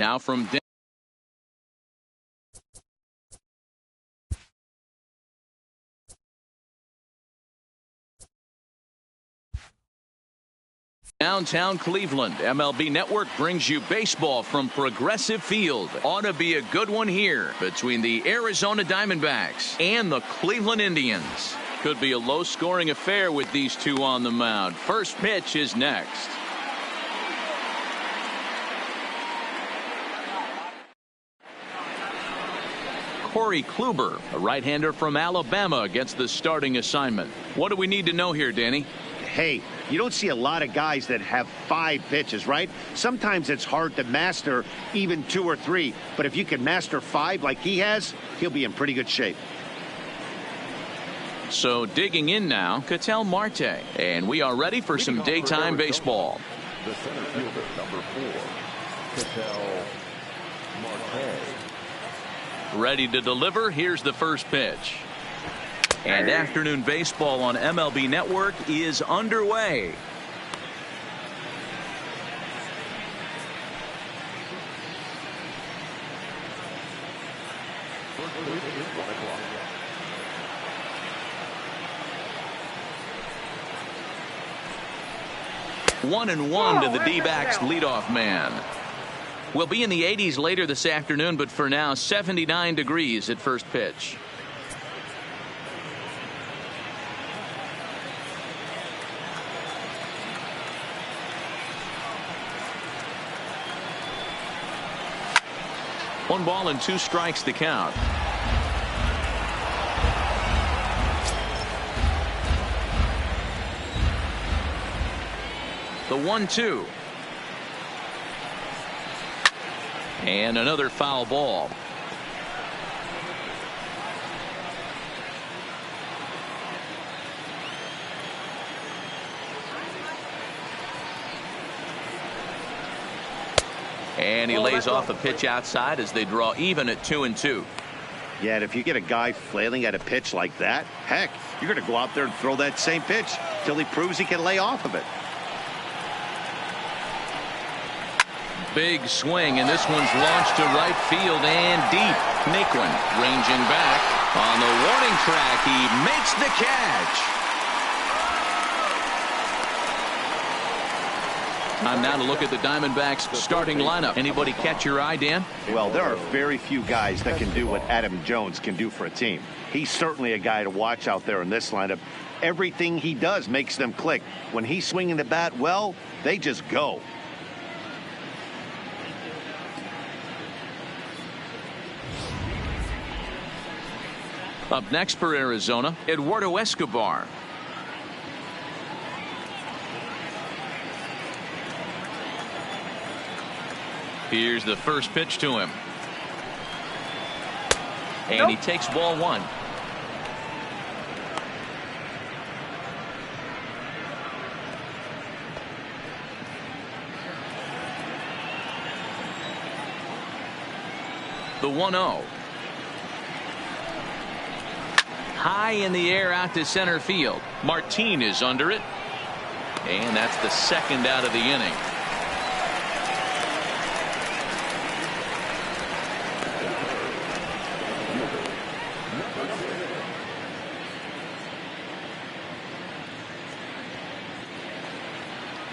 Now from downtown Cleveland, MLB Network brings you baseball from Progressive Field. Ought to be a good one here between the Arizona Diamondbacks and the Cleveland Indians. Could be a low-scoring affair with these two on the mound. First pitch is next. Corey Kluber, a right-hander from Alabama, gets the starting assignment. What do we need to know here, Danny? Hey, you don't see a lot of guys that have 5 pitches, right? Sometimes it's hard to master even 2 or 3. But if you can master 5 like he has, he'll be in pretty good shape. So digging in now, Ketel Marte. And we are ready for some daytime baseball. The center fielder, number 4, Ketel Marte. Ready to deliver. Here's the first pitch. And afternoon baseball on MLB Network is underway. One and one to the D-backs leadoff man. We'll be in the 80s later this afternoon, but for now 79 degrees at first pitch. One ball and 2 strikes to count. The 1-2. And another foul ball. And he lays off a pitch outside as they draw even at 2-2. Yeah, and if you get a guy flailing at a pitch like that, heck, you're going to go out there and throw that same pitch till he proves he can lay off of it. Big swing, and this one's launched to right field and deep. Naquin ranging back on the warning track. He makes the catch. Time now to look at the Diamondbacks starting lineup. Anybody catch your eye, Dan? Well, there are very few guys that can do what Adam Jones can do for a team. He's certainly a guy to watch out there in this lineup. Everything he does makes them click. When he's swinging the bat, well, they just go. Up next for Arizona, Eduardo Escobar. Here's the first pitch to him. And he takes ball 1. The 1-0. High in the air out to center field. Martin is under it. And that's the second out of the inning.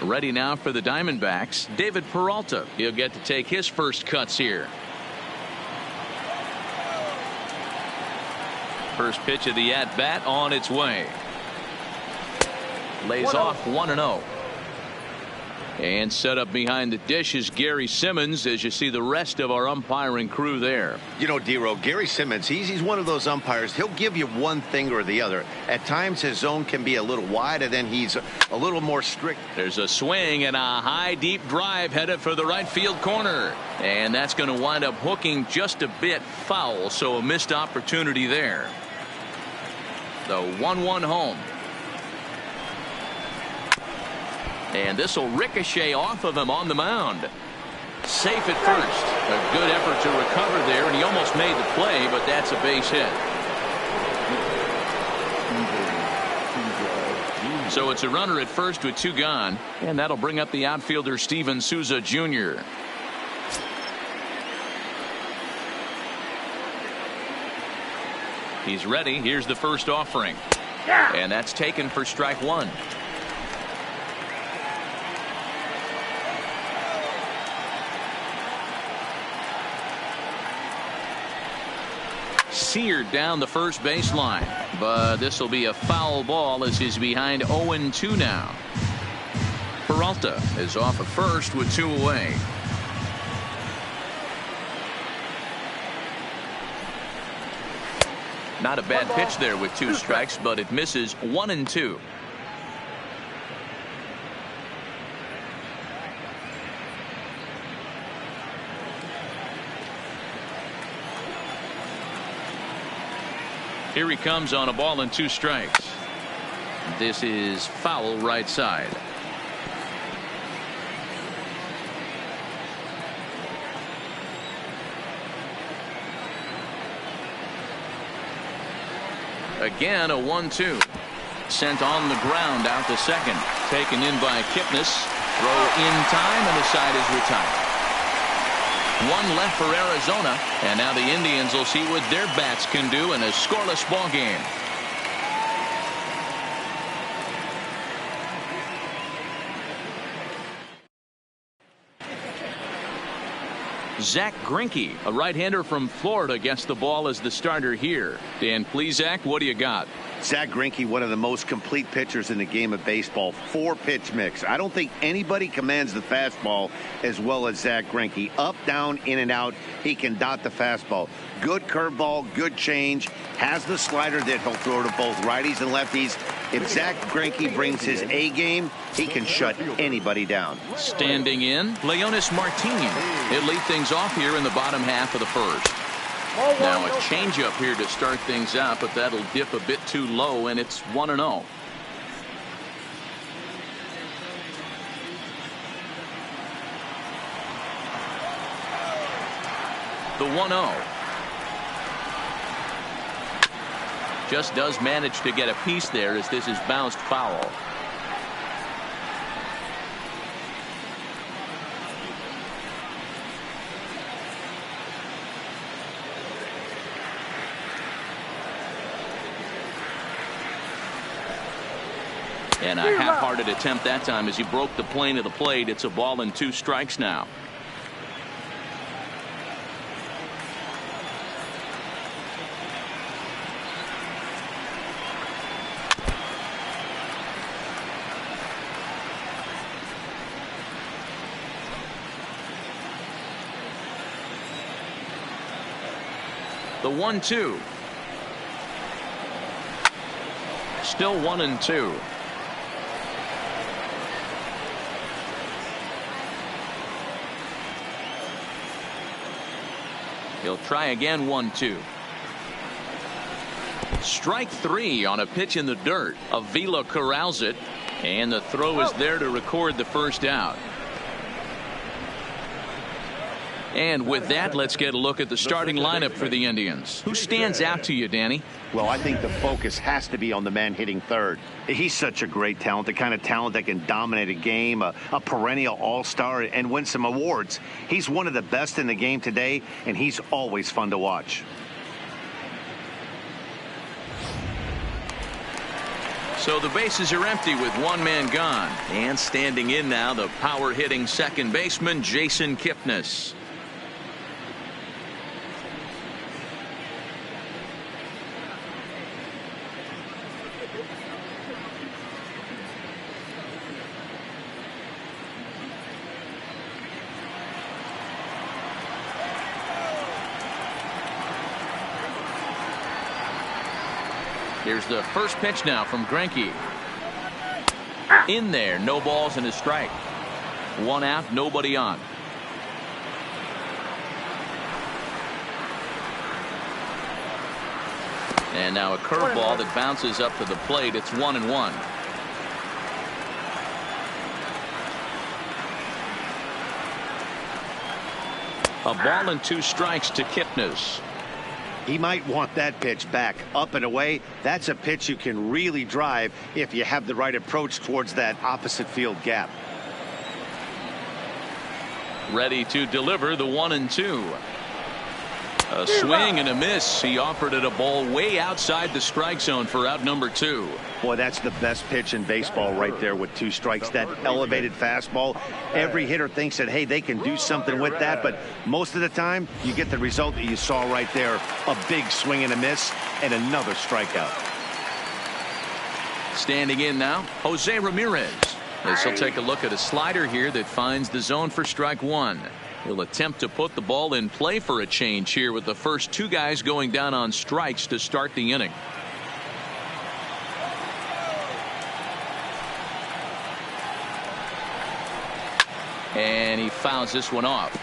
Ready now for the Diamondbacks, David Peralta. He'll get to take his first cuts here. First pitch of the at-bat on its way. Lays off 1-0. And set up behind the dish is Gary Simmons as you see the rest of our umpiring crew there. You know, D-Row, Gary Simmons, he's one of those umpires. He'll give you one thing or the other. At times his zone can be a little wide, and then he's a little more strict. There's a swing and a high deep drive headed for the right field corner. And that's going to wind up hooking just a bit foul, so a missed opportunity there. The 1-1 home. And this will ricochet off of him on the mound. Safe at first. A good effort to recover there, and he almost made the play, but that's a base hit. So it's a runner at first with 2 gone, and that'll bring up the outfielder Steven Souza Jr. He's ready. Here's the first offering. And that's taken for strike one. Seared down the first baseline, but this will be a foul ball as he's behind 0-2 now. Peralta is off at first with 2 away. Not a bad pitch there with 2 strikes, but it misses 1-2. Here he comes on a ball and 2 strikes. This is foul right side. Again, a 1-2. Sent on the ground out to second. Taken in by Kipnis. Throw in time, and the side is retired. 1 left for Arizona, and now the Indians will see what their bats can do in a scoreless ball game. Zach Greinke, a right-hander from Florida, gets the ball as the starter here. Dan Plesac, what do you got? Zach Greinke, one of the most complete pitchers in the game of baseball. 4-pitch mix. I don't think anybody commands the fastball as well as Zach Greinke. Up, down, in and out. He can dot the fastball. Good curveball, good change. Has the slider that he'll throw to both righties and lefties. If Zach Greinke brings his A game, he can shut anybody down. Standing in, Leonis Martin. He'll lead things off here in the bottom half of the first. Now a changeup here to start things out, but that'll dip a bit too low, and it's 1-0. The 1-0. Just does manage to get a piece there as this is bounced foul. And a half-hearted attempt that time as he broke the plane of the plate. It's a ball and 2 strikes now. The 1-2. Still 1-2. He'll try again. 1-2. Strike 3 on a pitch in the dirt. Avila corrals it, and the throw is there to record the first out. And with that, let's get a look at the starting lineup for the Indians. Who stands out to you, Danny? Well, I think the focus has to be on the man hitting third. He's such a great talent, the kind of talent that can dominate a game, a perennial all-star, and win some awards. He's one of the best in the game today, and he's always fun to watch. So the bases are empty with 1 man gone. And standing in now, the power-hitting second baseman, Jason Kipnis. Here's the first pitch now from Greinke. In there, no balls and a strike. 1 out, nobody on. And now a curveball that bounces up to the plate. It's 1-1. A ball and 2 strikes to Kipnis. He might want that pitch back. Up and away, that's a pitch you can really drive if you have the right approach towards that opposite field gap. Ready to deliver the 1-2. A swing and a miss. He offered it a ball way outside the strike zone for out number 2. Boy, that's the best pitch in baseball right there with 2 strikes. That elevated fastball. Every hitter thinks that, hey, they can do something with that, but most of the time you get the result that you saw right there. A big swing and a miss and another strikeout. Standing in now, Jose Ramirez, as he'll take a look at a slider here that finds the zone for strike 1. He'll attempt to put the ball in play for a change here with the first 2 guys going down on strikes to start the inning. And he fouls this one off.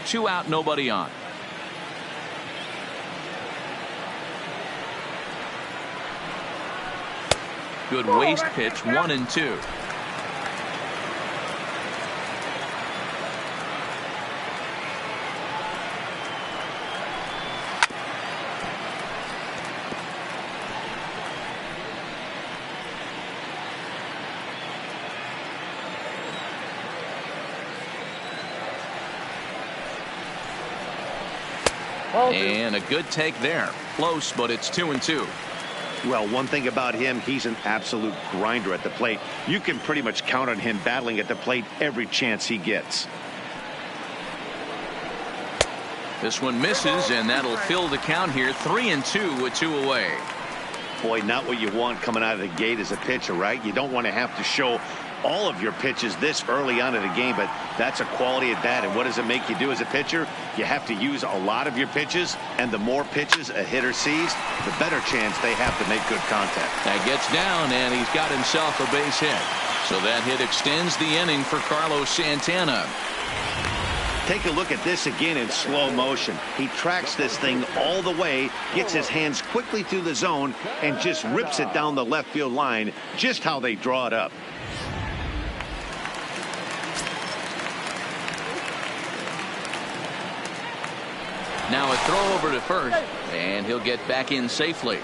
Two out, nobody on. Good waste pitch, 1-2. And a good take there. Close, but it's 2-2. Well, one thing about him, he's an absolute grinder at the plate. You can pretty much count on him battling at the plate every chance he gets. This one misses, and that'll fill the count here. 3-2 with 2 away. Boy, not what you want coming out of the gate as a pitcher, right? You don't want to have to show all of your pitches this early on in the game, but that's a quality at bat. And what does it make you do as a pitcher? You have to use a lot of your pitches, and the more pitches a hitter sees, the better chance they have to make good contact. That gets down, and he's got himself a base hit. So that hit extends the inning for Carlos Santana. Take a look at this again in slow motion. He tracks this thing all the way, gets his hands quickly through the zone, and just rips it down the left field line, just how they draw it up. Now a throw over to first, and he'll get back in safely.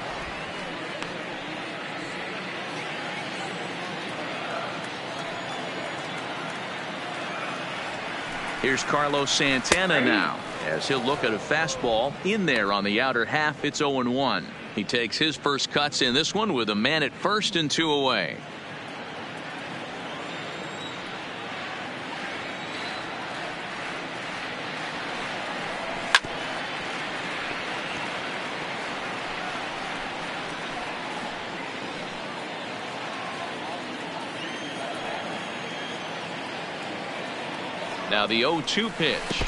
Here's Carlos Santana now, as he'll look at a fastball in there on the outer half. It's 0-1. He takes his first cuts in this one with a man at first and 2 away. Now the 0-2 pitch.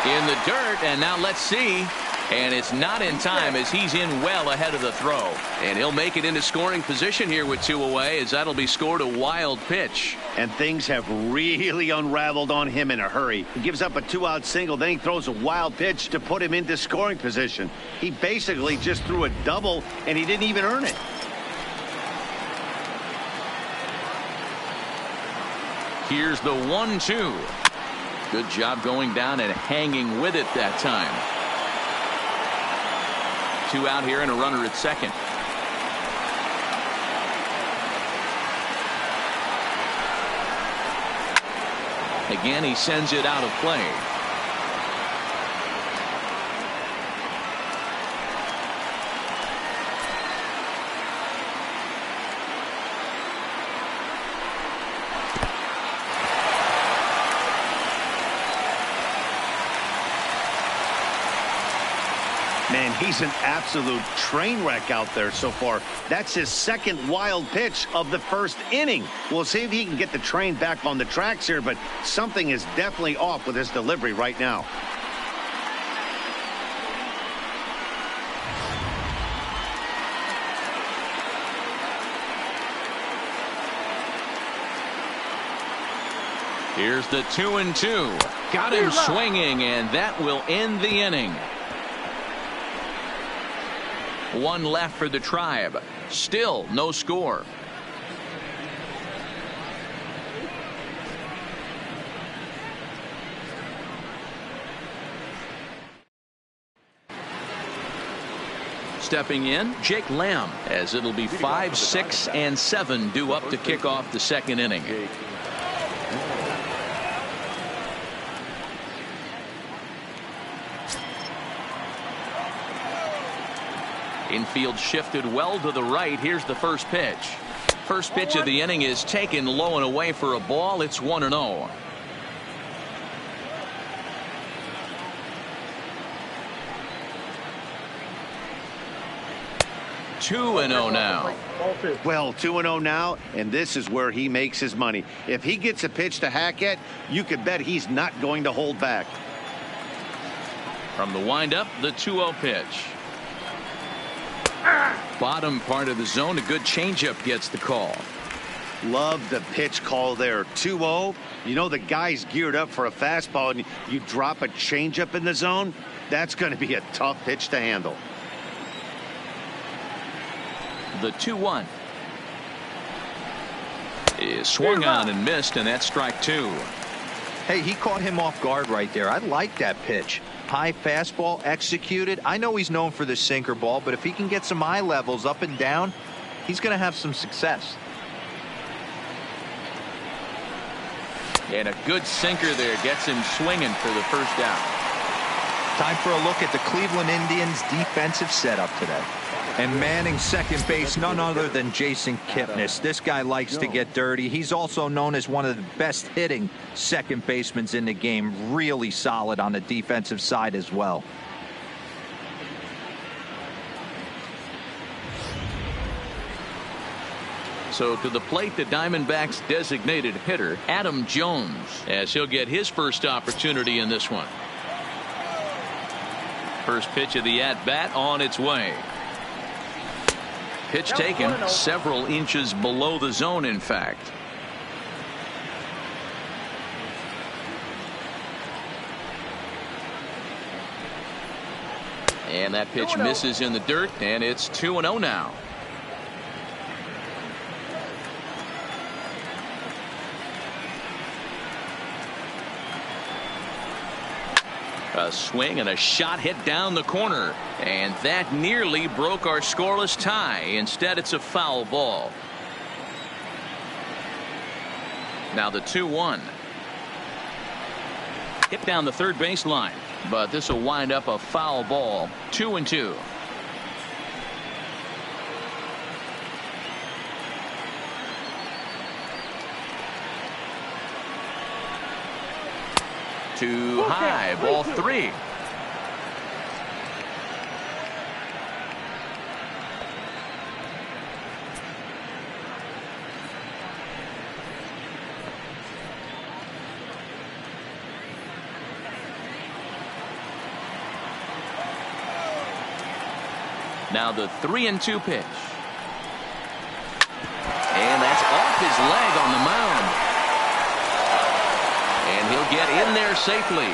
In the dirt, and now let's see. And it's not in time as he's in well ahead of the throw. And he'll make it into scoring position here with 2 away, as that'll be scored a wild pitch. And things have really unraveled on him in a hurry. He gives up a 2-out single, then he throws a wild pitch to put him into scoring position. He basically just threw a double, and he didn't even earn it. Here's the 1-2. Good job going down and hanging with it that time. 2 out here and a runner at second. Again, he sends it out of play. Man, he's an absolute train wreck out there so far. That's his second wild pitch of the first inning. We'll see if he can get the train back on the tracks here, but something is definitely off with his delivery right now. Here's the 2-2. Got him swinging, and that will end the inning. 1 left for the Tribe. Still no score. Stepping in, Jake Lamb, as it'll be 5, 6, and 7 due up to kick off the second inning. Infield shifted well to the right. Here's the first pitch. First pitch of the inning is taken low and away for a ball. It's 1-0. Two and 0 now. Well, 2-0 now, and this is where he makes his money. If he gets a pitch to hack at, you could bet he's not going to hold back. From the windup, the 2-0 pitch. Bottom part of the zone, a good changeup gets the call. Love the pitch call there. 2-0. You know the guy's geared up for a fastball, and you drop a changeup in the zone. That's going to be a tough pitch to handle. The 2-1 is swung on and missed, and that's strike two. Hey, he caught him off guard right there. I like that pitch. High fastball executed. I know he's known for the sinker ball, but if he can get some eye levels up and down, he's going to have some success. And a good sinker there gets him swinging for the first out. Time for a look at the Cleveland Indians defensive setup today. And manning second base, none other than Jason Kipnis. This guy likes to get dirty. He's also known as one of the best hitting second basemen in the game. Really solid on the defensive side as well. So to the plate, the Diamondbacks designated hitter, Adam Jones, as he'll get his first opportunity in this one. First pitch of the at-bat on its way. Pitch taken several inches below the zone, in fact. And that pitch misses in the dirt, and it's 2-0 now. A swing and a shot hit down the corner, and that nearly broke our scoreless tie. Instead, it's a foul ball. Now the 2-1. Hit down the third baseline, but this will wind up a foul ball. 2-2. Too high, ball 3. Now the 3-2 pitch. And that's off his leg on the mound. And he'll get in there safely.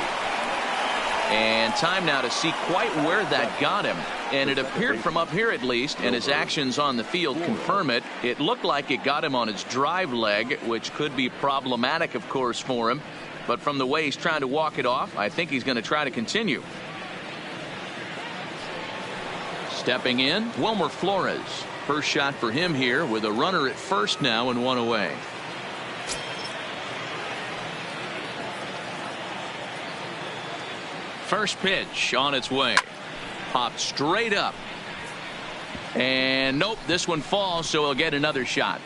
And time now to see quite where that got him. And it appeared from up here at least, and his actions on the field confirm it. It looked like it got him on his drive leg, which could be problematic, of course, for him. But from the way he's trying to walk it off, I think he's going to try to continue. Stepping in, Wilmer Flores. First shot for him here with a runner at first now and one away. First pitch on its way. Popped straight up. And nope, this one falls, so he'll get another shot.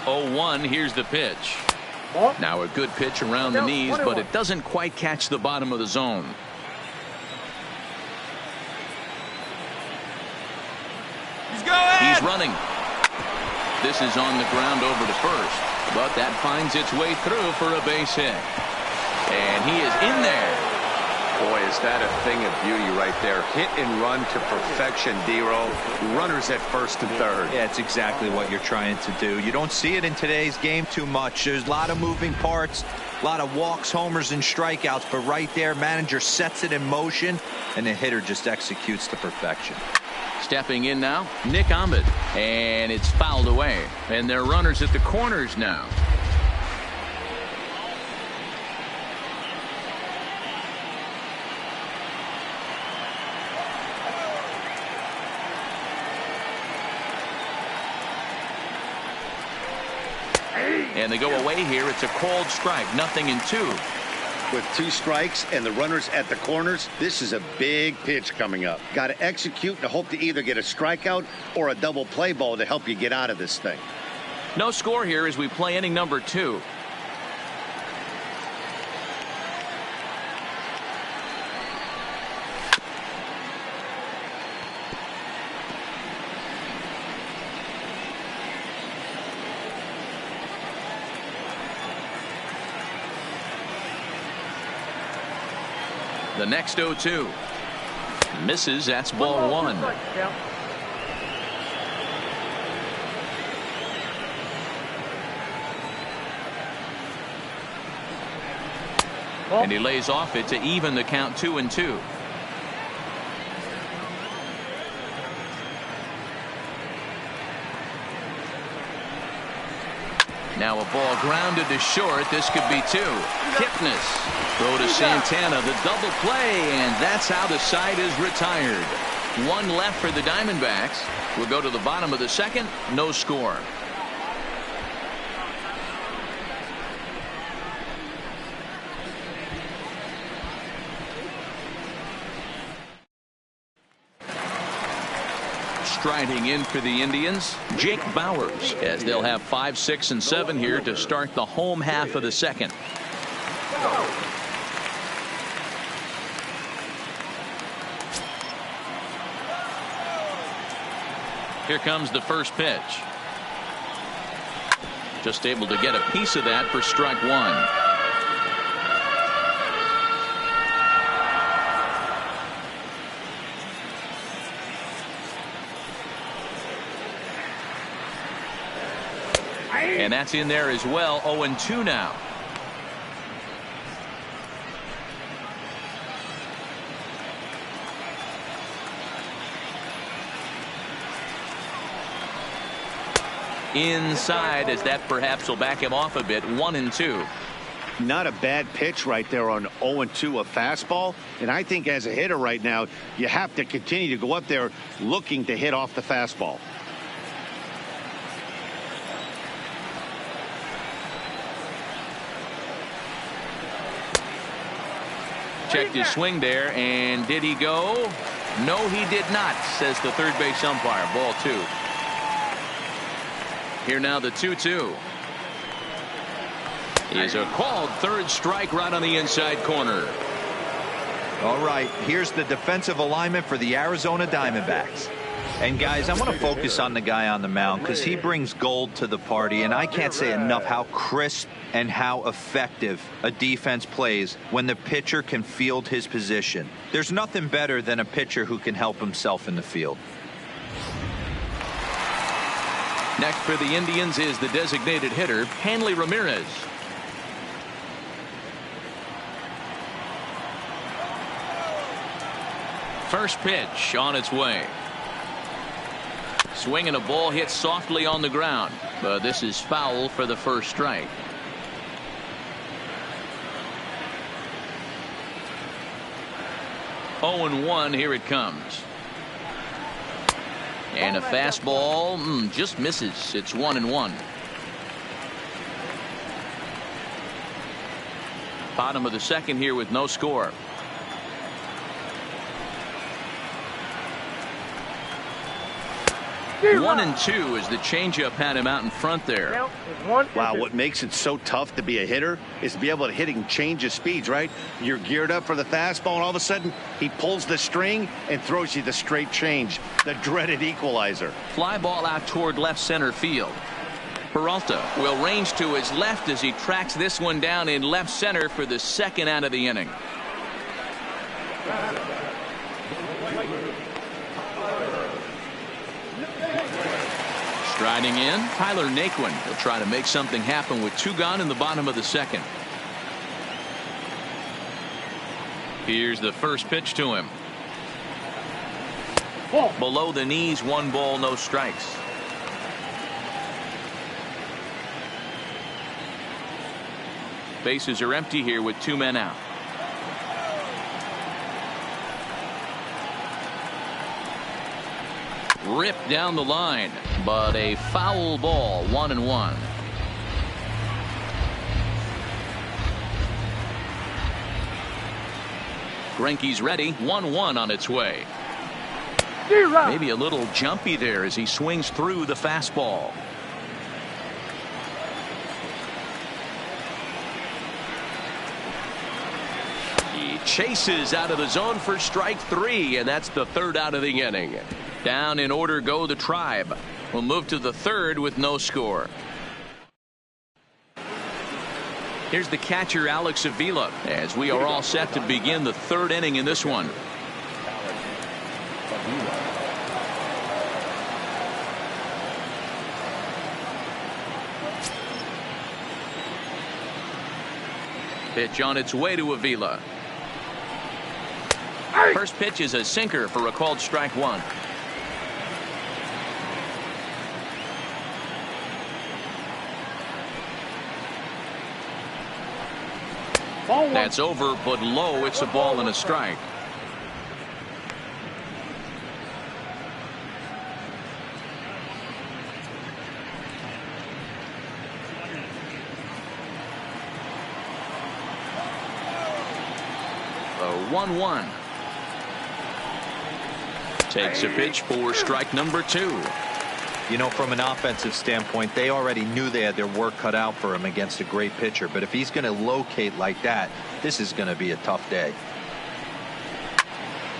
Oh, 1, here's the pitch. Now a good pitch around the knees, but it doesn't quite catch the bottom of the zone. He's running. This is on the ground over to first, but that finds its way through for a base hit. And he is in there. Boy, is that a thing of beauty right there. Hit and run to perfection, D-Row. Runners at first and third. Yeah, it's exactly what you're trying to do. You don't see it in today's game too much. There's a lot of moving parts, a lot of walks, homers, and strikeouts. But right there, manager sets it in motion, and the hitter just executes to perfection. Stepping in now, Nick Ahmed. And it's fouled away. And they're runners at the corners now. And they go away here. It's a called strike, 0-2. With 2 strikes and the runners at the corners, this is a big pitch coming up. Got to execute and hope to either get a strikeout or a double play ball to help you get out of this thing. No score here as we play inning number 2. The next 0-2 misses. That's ball 1. And he lays off it to even the count 2-2. Now a ball grounded to short. This could be 2. Kipnis. Throw to Santana, the double play, and that's how the side is retired. 1 left for the Diamondbacks. We'll go to the bottom of the 2nd. No score. Striding in for the Indians, Jake Bowers, as they'll have 5, 6, and 7 here to start the home half of the 2nd. Here comes the first pitch. Just able to get a piece of that for strike 1. And that's in there as well. 0-2 now. Inside, as that perhaps will back him off a bit. 1-2. Not a bad pitch right there on 0-2, a fastball. And I think as a hitter right now, you have to continue to go up there looking to hit off the fastball. Checked his swing there, and did he go? No, he did not, says the third base umpire. Ball 2. Here now the 2-2. Is a called third strike right on the inside corner. All right, here's the defensive alignment for the Arizona Diamondbacks. And guys, I want to focus on the guy on the mound because he brings gold to the party, and I can't say enough how crisp and how effective a defense plays when the pitcher can field his position. There's nothing better than a pitcher who can help himself in the field. Next for the Indians is the designated hitter, Hanley Ramirez. First pitch on its way. Swing and a ball hit softly on the ground, but this is foul for the first strike. Oh and 1, here it comes. And a fastball just misses. It's 1-1. Bottom of the 2nd here with no score. One and 2 as the changeup had him out in front there. Wow, what makes it so tough to be a hitter is to be able to hit and change his speeds, right? You're geared up for the fastball, and all of a sudden he pulls the string and throws you the straight change, the dreaded equalizer. Fly ball out toward left center field. Peralta will range to his left as he tracks this one down in left center for the 2nd out of the inning. Striding in, Tyler Naquin will try to make something happen with 2 gone in the bottom of the 2nd. Here's the first pitch to him. Below the knees, 1 ball, no strikes. Bases are empty here with 2 men out. Ripped down the line, but a foul ball. 1-1. Greinke's ready. 1-1 on its way. Maybe a little jumpy there as he swings through the fastball. He chases out of the zone for strike 3, and that's the third out of the inning. Down in order go the Tribe. We'll move to the third with no score. Here's the catcher, Alex Avila, as we are all set to begin the third inning in this one. Pitch on its way to Avila. First pitch is a sinker for a called strike 1. That's over, but low. It's a ball and a strike. The 1-1. Takes a pitch for strike number 2. You know, from an offensive standpoint, they already knew they had their work cut out for him against a great pitcher. But if he's going to locate like that, this is going to be a tough day.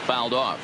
Fouled off.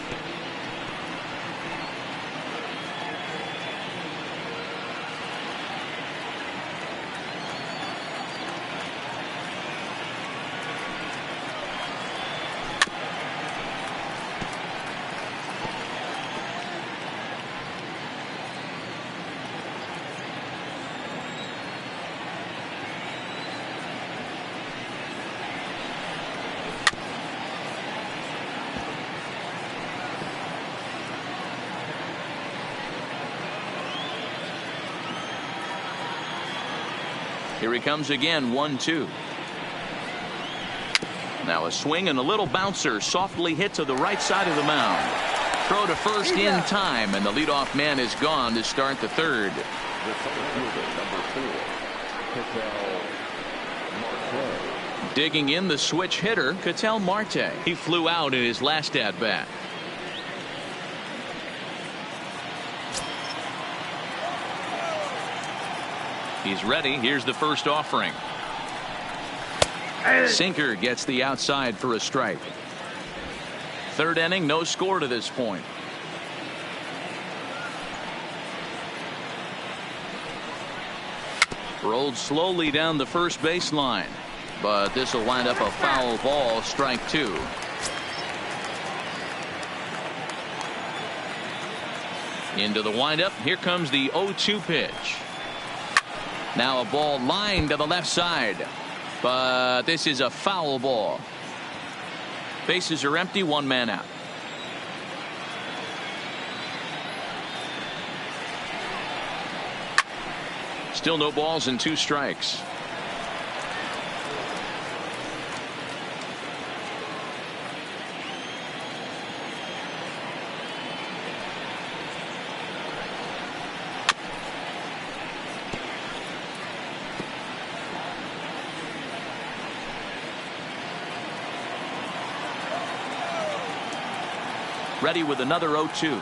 Here he comes again. 1-2. Now a swing and a little bouncer softly hit to the right side of the mound. Throw to first in time, and the leadoff man is gone to start the third. The center fielder, number 4, Ketel Marte. Digging in the switch hitter, Ketel Marte. He flew out in his last at bat. He's ready. Here's the first offering. Sinker gets the outside for a strike. Third inning, no score to this point. Rolled slowly down the first baseline, but this will wind up a foul ball. Strike 2. Into the windup. Here comes the 0-2 pitch. Now a ball lined to the left side, but this is a foul ball. Bases are empty, 1 man out. Still no balls and 2 strikes. Ready with another 0-2.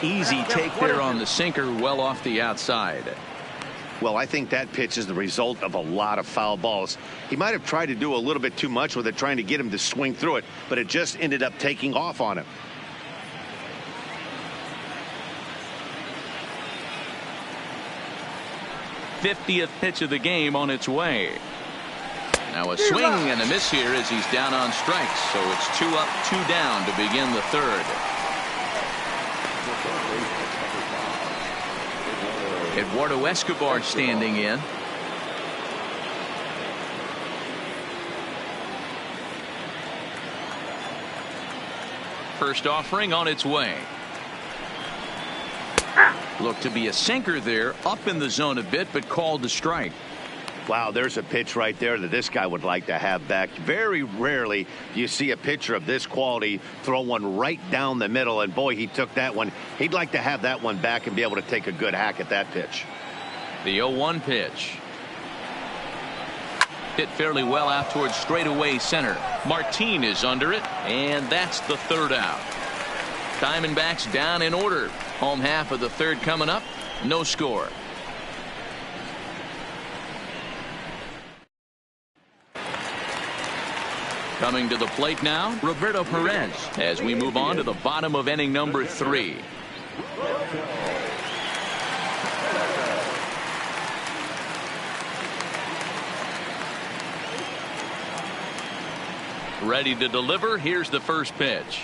Easy take there on the sinker, well off the outside. Well, I think that pitch is the result of a lot of foul balls. He might have tried to do a little bit too much with it, trying to get him to swing through it, but it just ended up taking off on him. '50th pitch of the game on its way. Now a swing and a miss here as he's down on strikes. So it's 2 up, 2 down to begin the third. Eduardo Escobar standing in. First offering on its way. Looked to be a sinker there, up in the zone a bit, but called to strike. Wow, there's a pitch right there that this guy would like to have back. Very rarely do you see a pitcher of this quality throw one right down the middle, and boy, he took that one. He'd like to have that one back and be able to take a good hack at that pitch. The 0-1 pitch. Hit fairly well out towards straightaway center. Martin is under it, and that's the third out. Diamondbacks down in order. Home half of the third coming up. No score. Coming to the plate now, Roberto Perez, as we move on to the bottom of inning number 3. Ready to deliver. Here's the first pitch.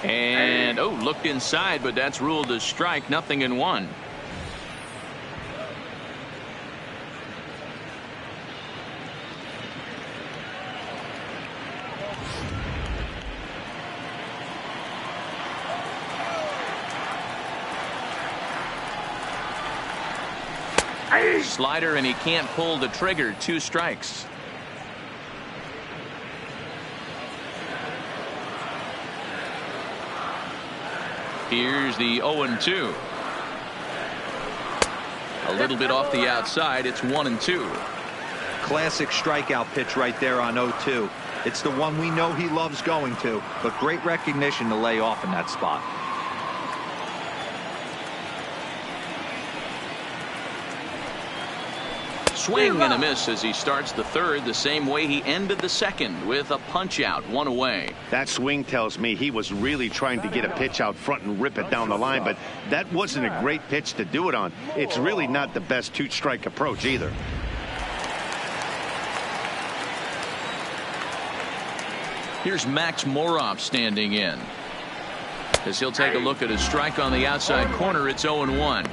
And, oh, looked inside, but that's ruled a strike. 0-1. Slider, and he can't pull the trigger. 2 strikes. Here's the 0-2. A little bit off the outside. It's 1-2. Classic strikeout pitch right there on 0-2. It's the one we know he loves going to, but great recognition to lay off in that spot. Swing and a miss as he starts the third the same way he ended the second, with a punch out, 1 away. That swing tells me he was really trying to get a pitch out front and rip it down the line, but that wasn't a great pitch to do it on. It's really not the best 2-strike approach either. Here's Max Moroff standing in, as he'll take a look at his strike on the outside corner. It's 0-1.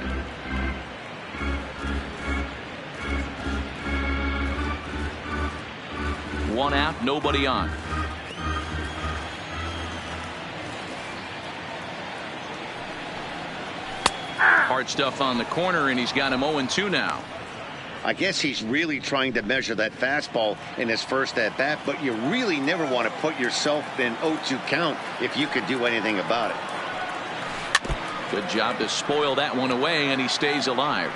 One out, nobody on. Hard stuff on the corner, and he's got him 0-2 now. I guess he's really trying to measure that fastball in his first at bat, but you really never want to put yourself in 0-2 count if you could do anything about it. Good job to spoil that one away, and he stays alive.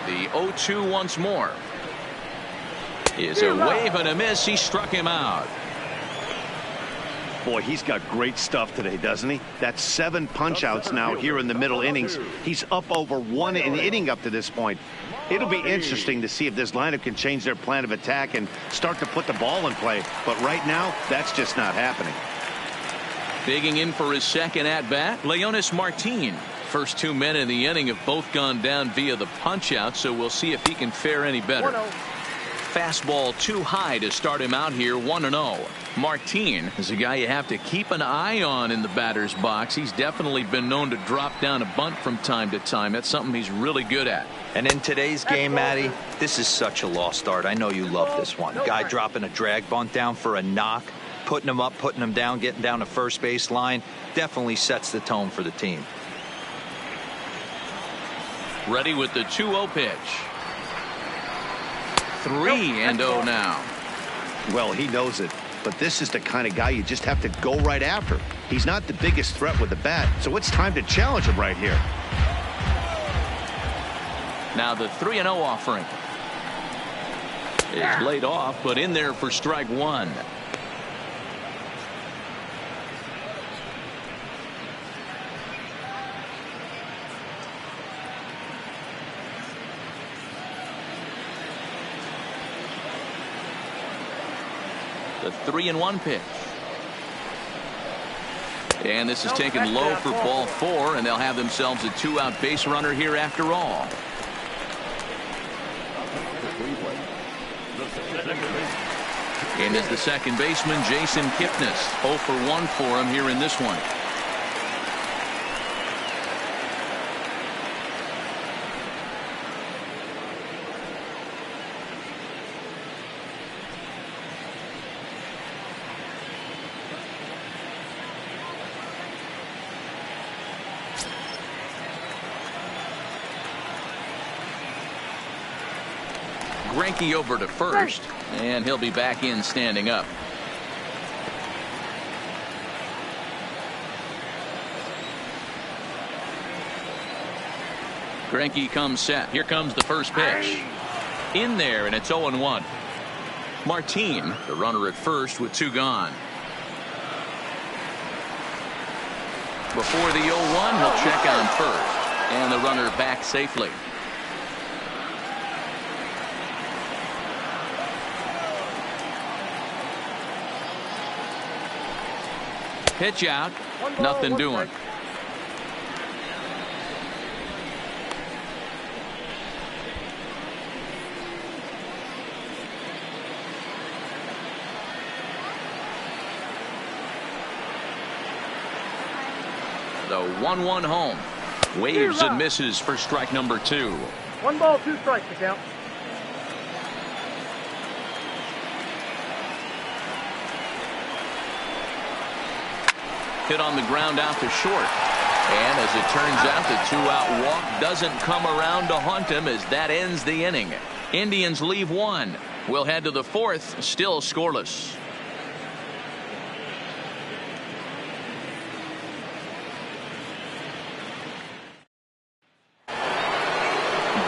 The 0-2 once more. Is a wave and a miss. He struck him out. Boy, he's got great stuff today, doesn't he? That's 7 punch-outs now here in the middle innings. He's up over 1 an inning up to this point. It'll be interesting to see if this lineup can change their plan of attack and start to put the ball in play. But right now, that's just not happening. Digging in for his second at-bat, Leonis Martin. First 2 men in the inning have both gone down via the punch-out, so we'll see if he can fare any better. 1-0. Fastball too high to start him out here. 1-0. Martin is a guy you have to keep an eye on in the batter's box. He's definitely been known to drop down a bunt from time to time. That's something he's really good at. And in today's game, Matty, this is such a lost art. I know you love this one. Guy dropping a drag bunt down for a knock, putting him up, putting him down, getting down to first base line. Definitely sets the tone for the team. Ready with the 2-0 pitch. 3-0 now. Well, he knows it, but this is the kind of guy you just have to go right after. He's not the biggest threat with the bat, so it's time to challenge him right here. Now the 3-0 offering is laid off, but in there for strike 1. The 3-1 pitch. And this is taken low for ball 4, and they'll have themselves a 2-out base runner here after all. And as the second baseman, Jason Kipnis. 0 for 1 for him here in this one. Greinke over to first, and he'll be back in standing up. Greinke comes set. Here comes the first pitch. In there, and it's 0-1. Martin, the runner at first with 2 gone. Before the 0-1, he'll check on first. And the runner back safely. Pitch out. Nothing doing. The 1-1 home. Waves and misses for strike number 2. 1 ball, 2 strikes to count. Hit on the ground out to short. And as it turns out, the 2-out walk doesn't come around to haunt him as that ends the inning. Indians leave 1. We'll head to the 4th, still scoreless.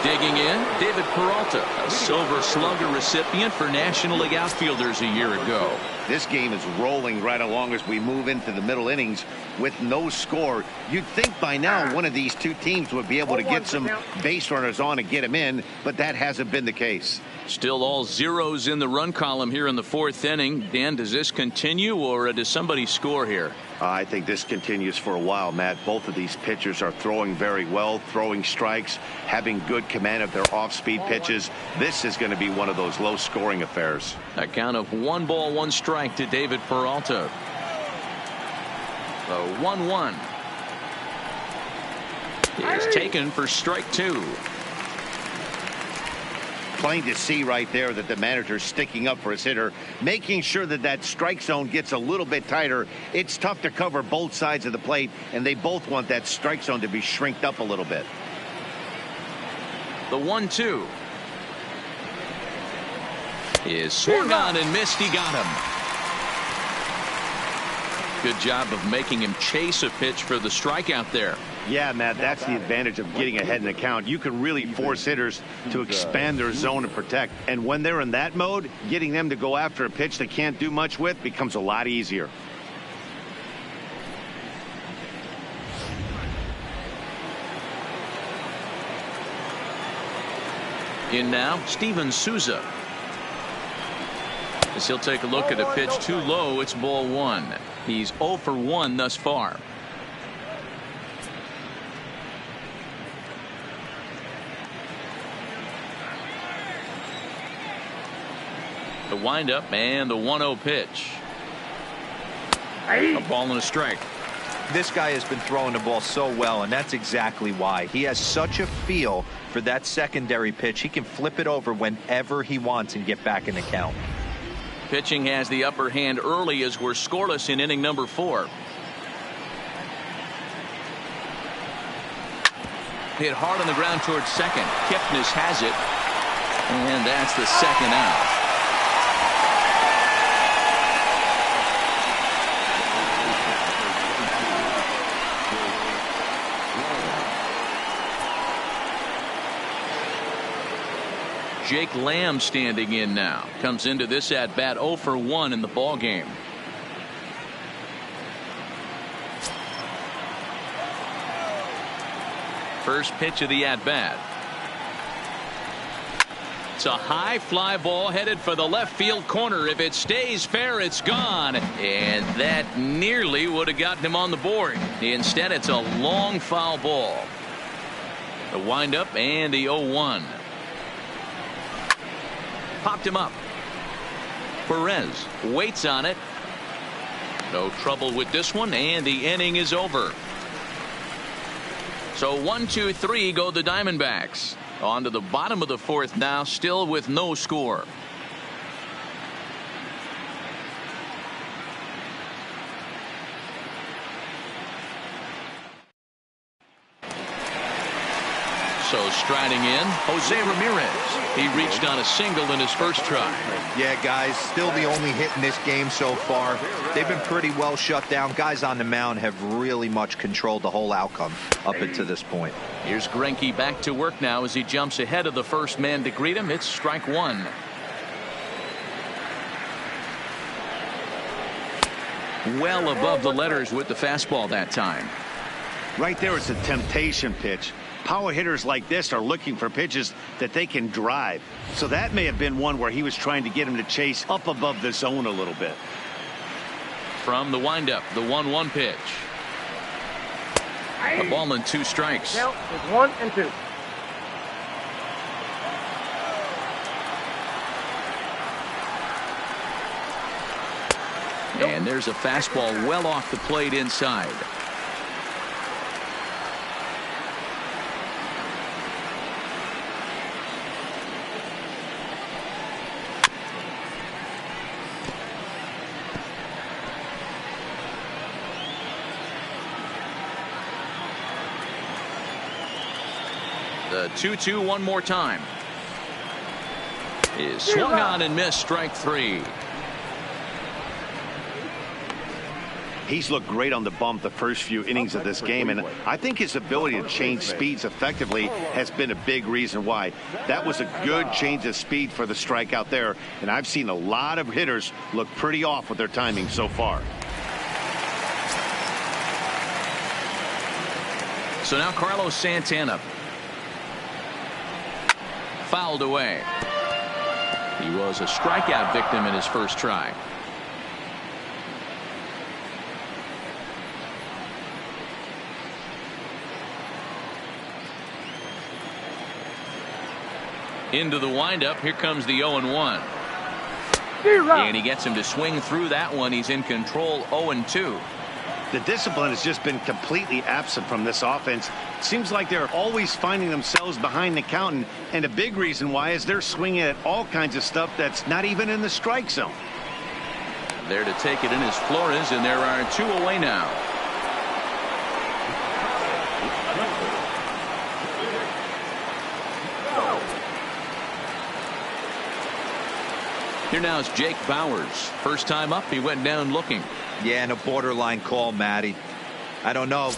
Digging in, David Peralta, a Silver Slugger recipient for National League outfielders a year ago. This game is rolling right along as we move into the middle innings with no score. You'd think by now one of these two teams would be able to get some base runners on and get them in, but that hasn't been the case. Still all zeros in the run column here in the 4th inning. Dan, does this continue or does somebody score here? I think this continues for a while, Matt. Both of these pitchers are throwing very well, throwing strikes, having good command of their off-speed pitches. This is going to be one of those low-scoring affairs. A count of 1 ball, 1 strike to David Peralta. The 1-1 is taken for strike 2. Plain to see right there that the manager's sticking up for his hitter, making sure that that strike zone gets a little bit tighter. It's tough to cover both sides of the plate, and they both want that strike zone to be shrinked up a little bit. The 1-2 is swung on and missed. He got him. Good job of making him chase a pitch for the strikeout there. Yeah, Matt, that's the advantage of getting ahead in the count. You can really force hitters to expand their zone and protect. And when they're in that mode, getting them to go after a pitch they can't do much with becomes a lot easier. In now, Steven Souza. As he'll take a look at a pitch too low, it's ball 1. He's 0 for 1 thus far. The windup and the 1-0 pitch. A ball and a strike. This guy has been throwing the ball so well, and that's exactly why. He has such a feel for that secondary pitch. He can flip it over whenever he wants and get back in the count. Pitching has the upper hand early as we're scoreless in inning number 4. Hit hard on the ground towards second. Kipnis has it. And that's the second out. Jake Lamb standing in now. Comes into this at bat 0 for 1 in the ball game. First pitch of the at bat. It's a high fly ball headed for the left field corner. If it stays fair, it's gone. And that nearly would have gotten him on the board. Instead, it's a long foul ball. The windup and the 0-1. Popped him up. Perez waits on it. No trouble with this one, and the inning is over. So 1-2-3 go the Diamondbacks. On to the bottom of the 4th now, still with no score. So striding in, Jose Ramirez. He reached on a single in his first try. Yeah, guys, still the only hit in this game so far. They've been pretty well shut down. Guys on the mound have really much controlled the whole outcome up until this point. Here's Greinke back to work now as he jumps ahead of the first man to greet him. It's strike one. Well above the letters with the fastball that time. Right there, it's a temptation pitch. Power hitters like this are looking for pitches that they can drive. So that may have been one where he was trying to get him to chase up above the zone a little bit. From the windup, the 1-1 pitch. A ball and 2 strikes. Count is 1 and 2. And there's a fastball well off the plate inside. The 2-2 one more time. Is swung on and missed, strike 3. He's looked great on the bump the first few innings of this game, and I think his ability to change speeds effectively has been a big reason why. That was a good change of speed for the strikeout there, and I've seen a lot of hitters look pretty off with their timing so far. So now Carlos Santana. Fouled away. He was a strikeout victim in his first try. Into the windup. Here comes the 0-1. And he gets him to swing through that one. He's in control. 0-2. The discipline has just been completely absent from this offense. Seems like they're always finding themselves behind the count, and a big reason why is they're swinging at all kinds of stuff that's not even in the strike zone. There to take it in is Flores, and there are 2 away now. Here now is Jake Bowers. First time up, he went down looking. Yeah, and a borderline call, Matty. I don't know.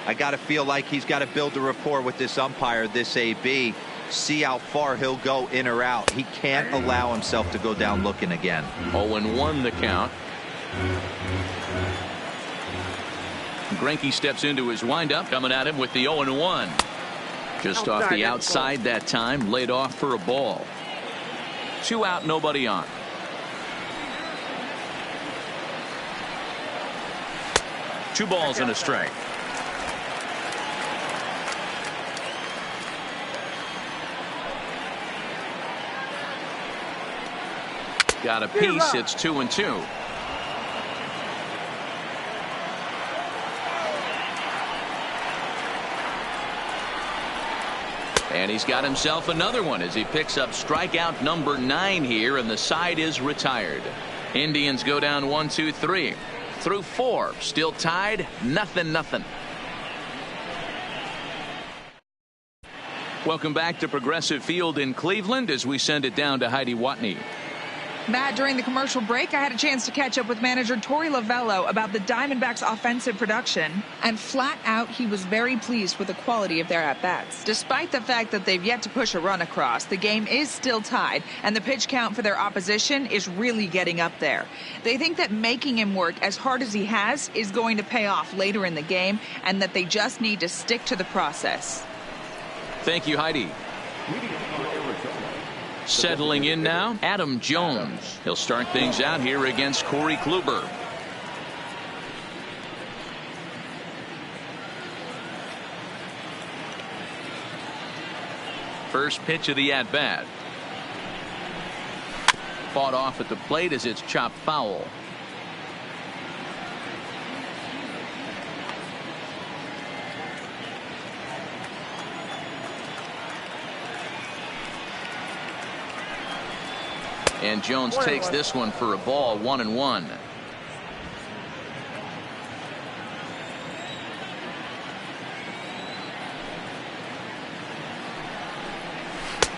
I got to feel like he's got to build a rapport with this umpire, this AB. See how far he'll go in or out. He can't allow himself to go down looking again. 0-1 the count. Greinke steps into his windup, coming at him with the 0-1. Just off the outside that time, laid off for a ball. 2 out, nobody on. Two balls and a strike. Got a piece. It's 2-2. And he's got himself another one as he picks up strikeout number 9 here, and the side is retired. Indians go down 1-2-3 through 4, still tied, 0-0. Welcome back to Progressive Field in Cleveland as we send it down to Heidi Watney. Matt, during the commercial break, I had a chance to catch up with manager Torey Lovello about the Diamondbacks' offensive production, and flat out, he was very pleased with the quality of their at-bats. Despite the fact that they've yet to push a run across, the game is still tied, and the pitch count for their opposition is really getting up there. They think that making him work as hard as he has is going to pay off later in the game, and that they just need to stick to the process. Thank you, Heidi. Settling in now, Adam Jones. He'll start things out here against Corey Kluber. First pitch of the at-bat. Fought off at the plate as it's chopped foul. And Jones takes this one for a ball, 1-1.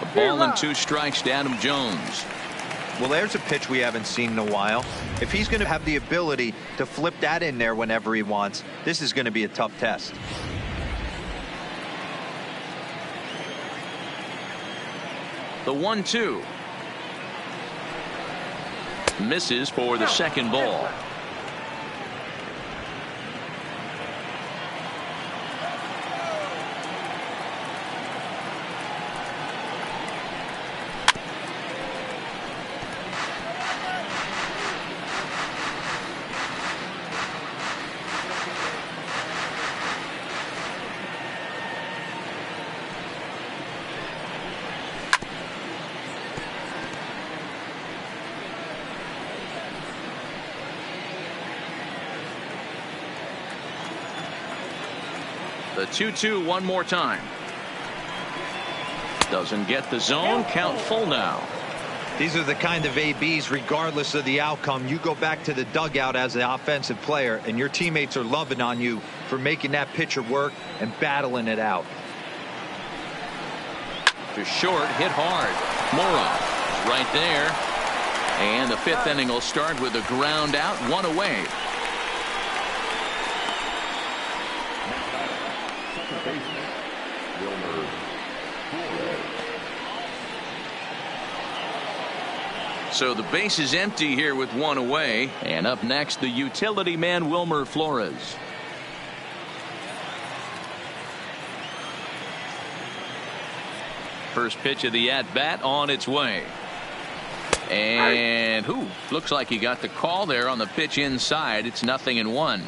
A ball and 2 strikes to Adam Jones. Well, there's a pitch we haven't seen in a while. If he's going to have the ability to flip that in there whenever he wants, this is going to be a tough test. The 1-2. Misses for the second ball. The 2-2 one more time. Doesn't get the zone. Count full now. These are the kind of ABs, regardless of the outcome. You go back to the dugout as an offensive player, and your teammates are loving on you for making that pitcher work and battling it out. To short, hit hard. Morrow right there. And the 5th inning will start with a ground out, 1 away. So the base is empty here with 1 away. And up next, the utility man, Wilmer Flores. First pitch of the at-bat on its way. And looks like he got the call there on the pitch inside. It's 0-1.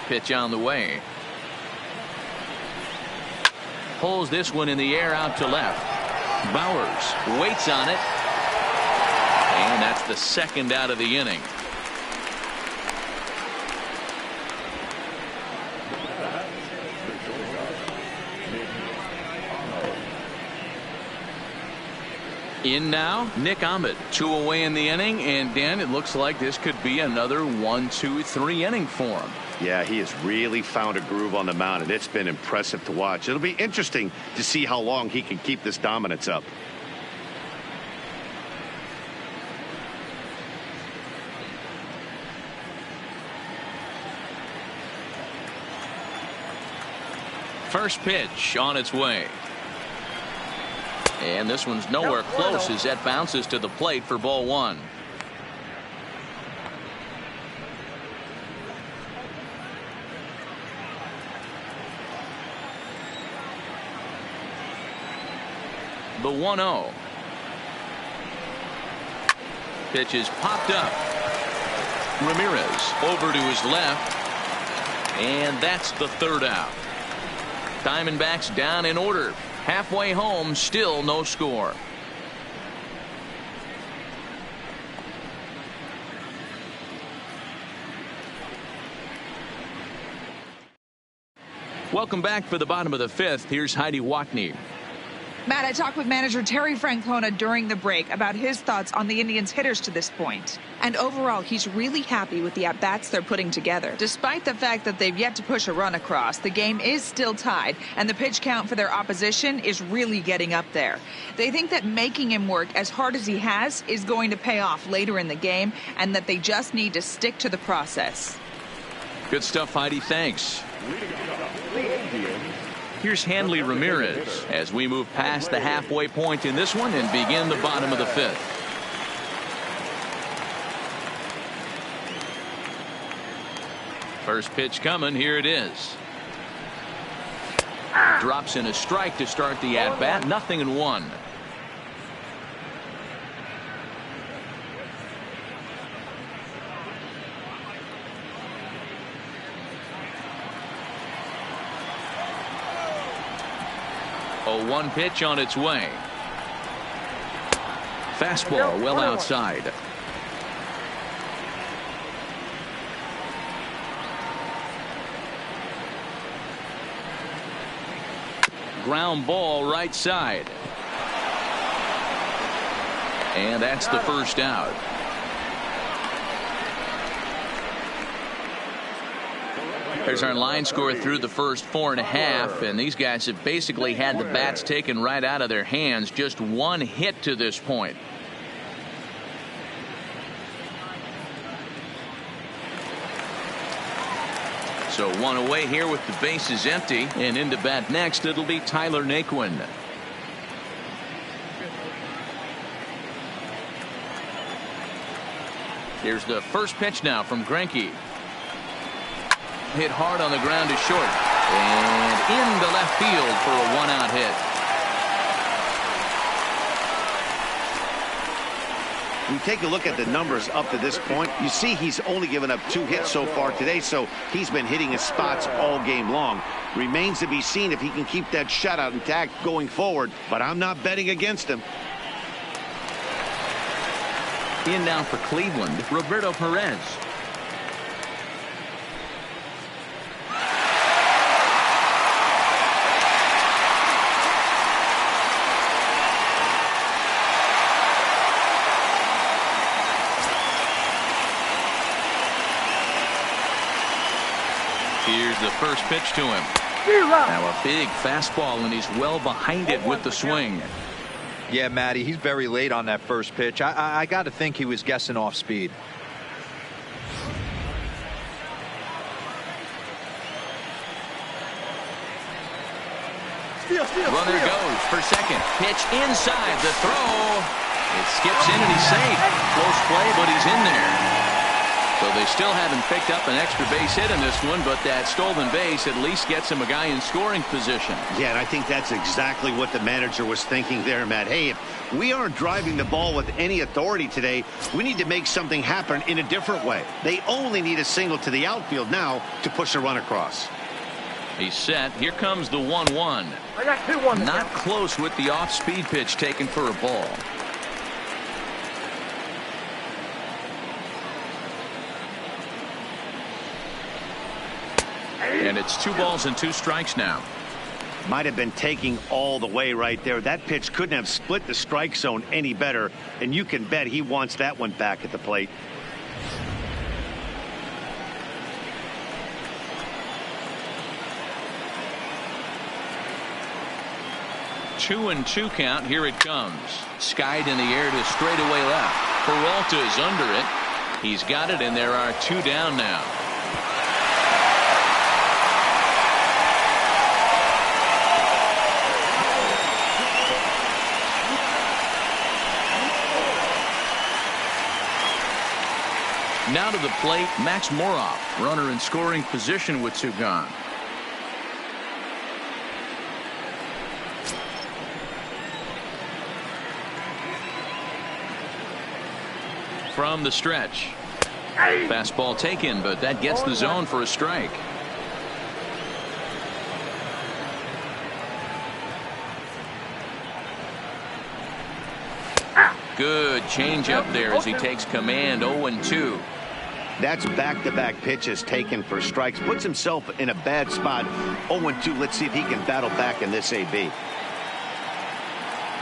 Pitch on the way. Pulls this one in the air out to left. Bowers waits on it. And that's the second out of the inning. In now, Nick Ahmed. 2 away in the inning. And Dan, it looks like this could be another 1-2-3 inning for him. Yeah, he has really found a groove on the mound, and it's been impressive to watch. It'll be interesting to see how long he can keep this dominance up. First pitch on its way. And this one's nowhere close as that bounces to the plate for ball 1. The 1-0. Pitch is popped up. Ramirez over to his left. And that's the 3rd out. Diamondbacks down in order. Halfway home, still no score. Welcome back for the bottom of the 5th. Here's Heidi Watney. Matt, I talked with manager Terry Francona during the break about his thoughts on the Indians' hitters to this point. And overall, he's really happy with the at-bats they're putting together. Despite the fact that they've yet to push a run across, the game is still tied, and the pitch count for their opposition is really getting up there. They think that making him work as hard as he has is going to pay off later in the game, and that they just need to stick to the process. Good stuff, Heidi. Thanks. Here's Hanley Ramirez as we move past the halfway point in this one and begin the bottom of the 5th. First pitch coming. Here it is. Drops in a strike to start the at-bat. 0-1. A 1 pitch on its way. Fastball well outside. ground ball right side. And that's the first out. There's our line score through the first 4.5, and these guys have basically had the bats taken right out of their hands. Just one hit to this point. So one away here with the bases empty, and into bat next it'll be Tyler Naquin. Here's the first pitch now from Greinke. Hit hard on the ground to short and into left field for a one-out hit. We take a look at the numbers up to this point. You see he's only given up 2 hits so far today, so he's been hitting his spots all game long. Remains to be seen if he can keep that shutout intact going forward, but I'm not betting against him. In now for Cleveland, Roberto Perez. Here's the first pitch to him. Now a big fastball, and he's well behind it with the swing. Yeah, Matty, he's very late on that first pitch. I got to think he was guessing off speed. Runner goes for second. Pitch inside the throw. It skips in and he's safe. Close play, but he's in there. So they still haven't picked up an extra base hit in this one, but that stolen base at least gets him a guy in scoring position. Yeah, and I think that's exactly what the manager was thinking there, Matt. Hey, if we aren't driving the ball with any authority today, we need to make something happen in a different way. They only need a single to the outfield now to push a run across. He's set. Here comes the 1-1. I got 2-1. Not close with the off-speed pitch taken for a ball. And it's 2 balls and 2 strikes now. Might have been taking all the way right there. That pitch couldn't have split the strike zone any better, and you can bet he wants that one back at the plate. Two and 2 count. Here it comes. Skied in the air to straightaway left. Peralta is under it. He's got it, and there are 2 down now. Now to the plate, Max Moroff, runner in scoring position with 2 gone. From the stretch. Fastball taken, but that gets the zone for a strike. Good changeup there as he takes command. 0-2. That's back-to-back pitches taken for strikes. Puts himself in a bad spot. 0-2. Let's see if he can battle back in this AB.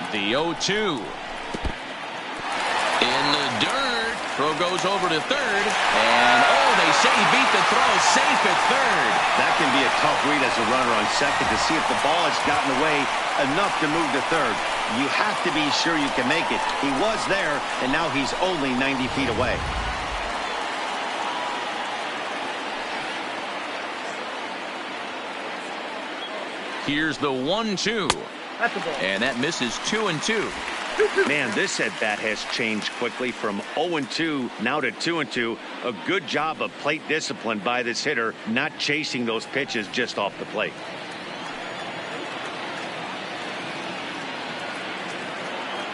The 0-2. In the dirt. Throw goes over to third. And, they say he beat the throw. Safe at third. That can be a tough read as a runner on second to see if the ball has gotten away enough to move to third. You have to be sure you can make it. He was there, and now he's only 90 feet away. Here's the 1-2. And that misses. 2-2. Man, this at-bat has changed quickly from 0-2 now to 2-2. A good job of plate discipline by this hitter, not chasing those pitches just off the plate.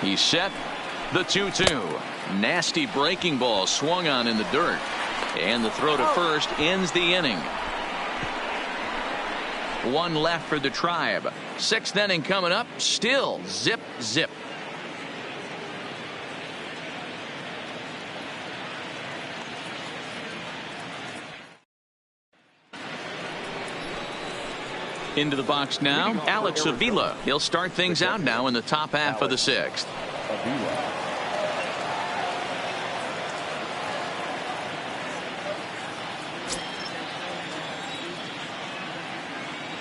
He's set. The 2-2. Nasty breaking ball swung on in the dirt. And the throw to first ends the inning. 1 left for the Tribe. 6th inning coming up. Still zip, zip. Into the box now, Alex Avila. He'll start things out now in the top half of the 6th.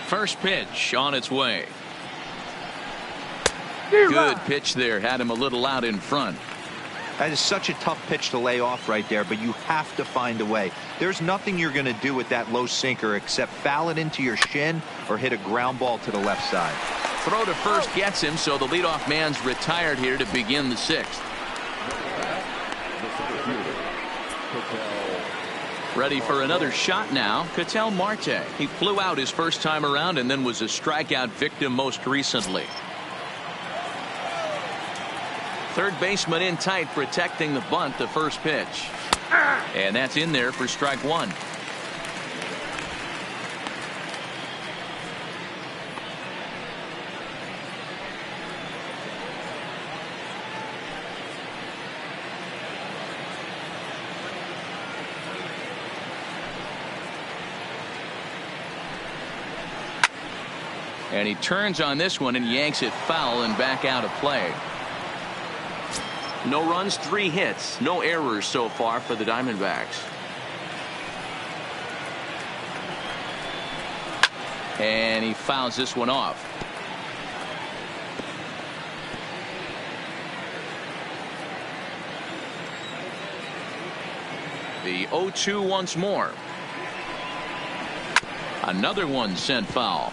First pitch on its way. Good pitch there. Had him a little out in front. That is such a tough pitch to lay off right there, but you have to find a way. There's nothing you're going to do with that low sinker except foul it into your shin or hit a ground ball to the left side. Throw to first gets him, so the leadoff man's retired here to begin the 6th. Ready for another shot now, Ketel Marte. He flew out his first time around and then was a strikeout victim most recently. Third baseman in tight, protecting the bunt, the first pitch. And that's in there for strike 1. And he turns on this one and yanks it foul and back out of play. No runs, 3 hits, no errors so far for the Diamondbacks. And he fouls this one off. The 0-2 once more. Another one sent foul.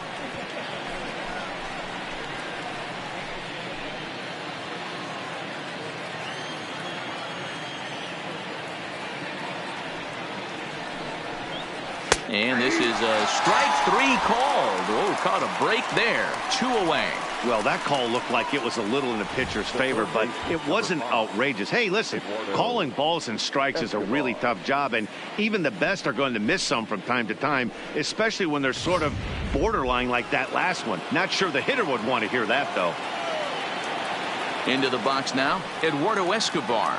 And this is a strike 3 called. Oh, caught a break there. 2 away. Well, that call looked like it was a little in the pitcher's favor, but it wasn't outrageous. Hey, listen, calling balls and strikes is a really tough job, and even the best are going to miss some from time to time, especially when they're sort of borderline like that last one. Not sure the hitter would want to hear that, though. Into the box now, Eduardo Escobar.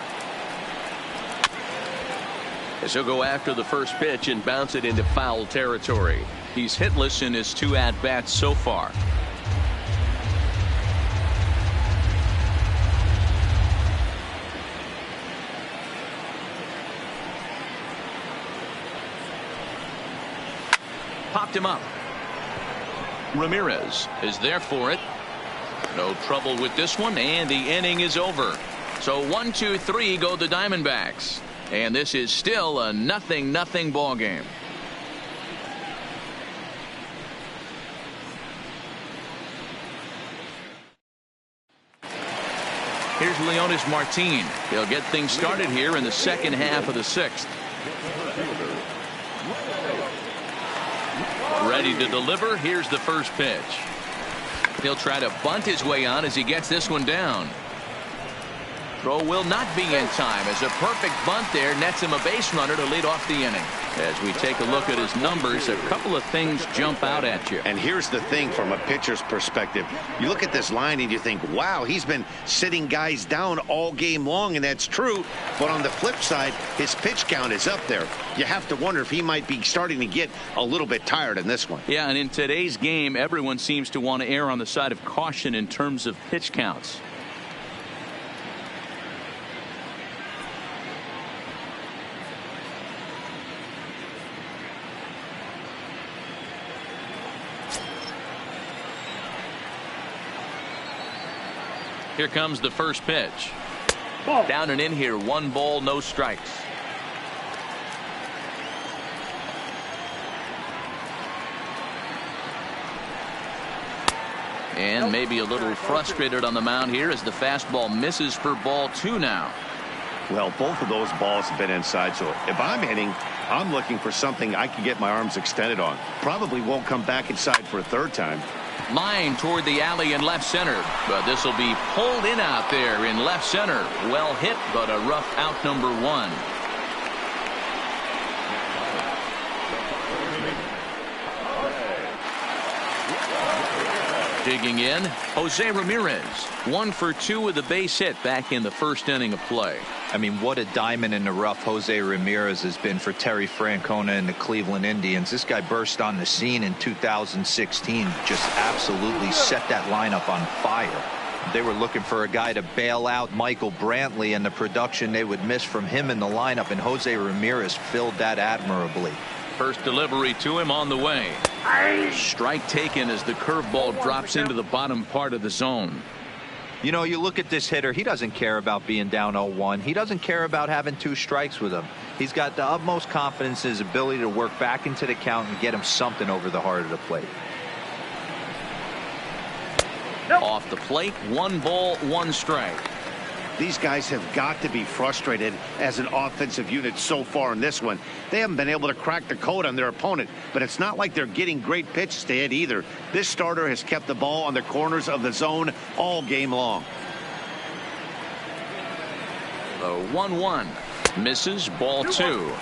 As he'll go after the first pitch and bounce it into foul territory. He's hitless in his 2 at-bats so far. Popped him up. Ramirez is there for it. No trouble with this one, and the inning is over. So 1-2-3 go the Diamondbacks. And this is still a 0-0 ball game. Here's Leonis Martin. He'll get things started here in the second half of the 6th. Ready to deliver. Here's the first pitch. He'll try to bunt his way on as he gets this one down. Throw will not be in time as a perfect bunt there nets him a base runner to lead off the inning. As we take a look at his numbers, a couple of things jump out at you. And here's the thing from a pitcher's perspective. You look at this line and you think, wow, he's been sitting guys down all game long, and that's true. But on the flip side, his pitch count is up there. You have to wonder if he might be starting to get a little bit tired in this one. Yeah, and in today's game, everyone seems to want to err on the side of caution in terms of pitch counts. Here comes the first pitch. Down and in here, 1 ball, no strikes. And maybe a little frustrated on the mound here as the fastball misses for ball 2 now. Well, both of those balls have been inside, so if I'm hitting, I'm looking for something I can get my arms extended on. Probably won't come back inside for a 3rd time. Line toward the alley in left center, but this will be pulled in out there in left center. Well hit, but a rough out number 1. Digging in, Jose Ramirez. 1 for 2 with a base hit back in the first inning of play. I mean, what a diamond in the rough Jose Ramirez has been for Terry Francona and the Cleveland Indians. This guy burst on the scene in 2016, just absolutely set that lineup on fire. They were looking for a guy to bail out Michael Brantley and the production they would miss from him in the lineup, and Jose Ramirez filled that admirably. First delivery to him on the way. Strike taken as the curveball drops into the bottom part of the zone. You know, you look at this hitter, he doesn't care about being down 0-1. He doesn't care about having 2 strikes with him. He's got the utmost confidence in his ability to work back into the count and get him something over the heart of the plate. Off the plate, 1 ball, 1 strike. These guys have got to be frustrated as an offensive unit so far in this one. They haven't been able to crack the code on their opponent, but it's not like they're getting great pitches to hit either. This starter has kept the ball on the corners of the zone all game long. The 1-1 misses, ball 2.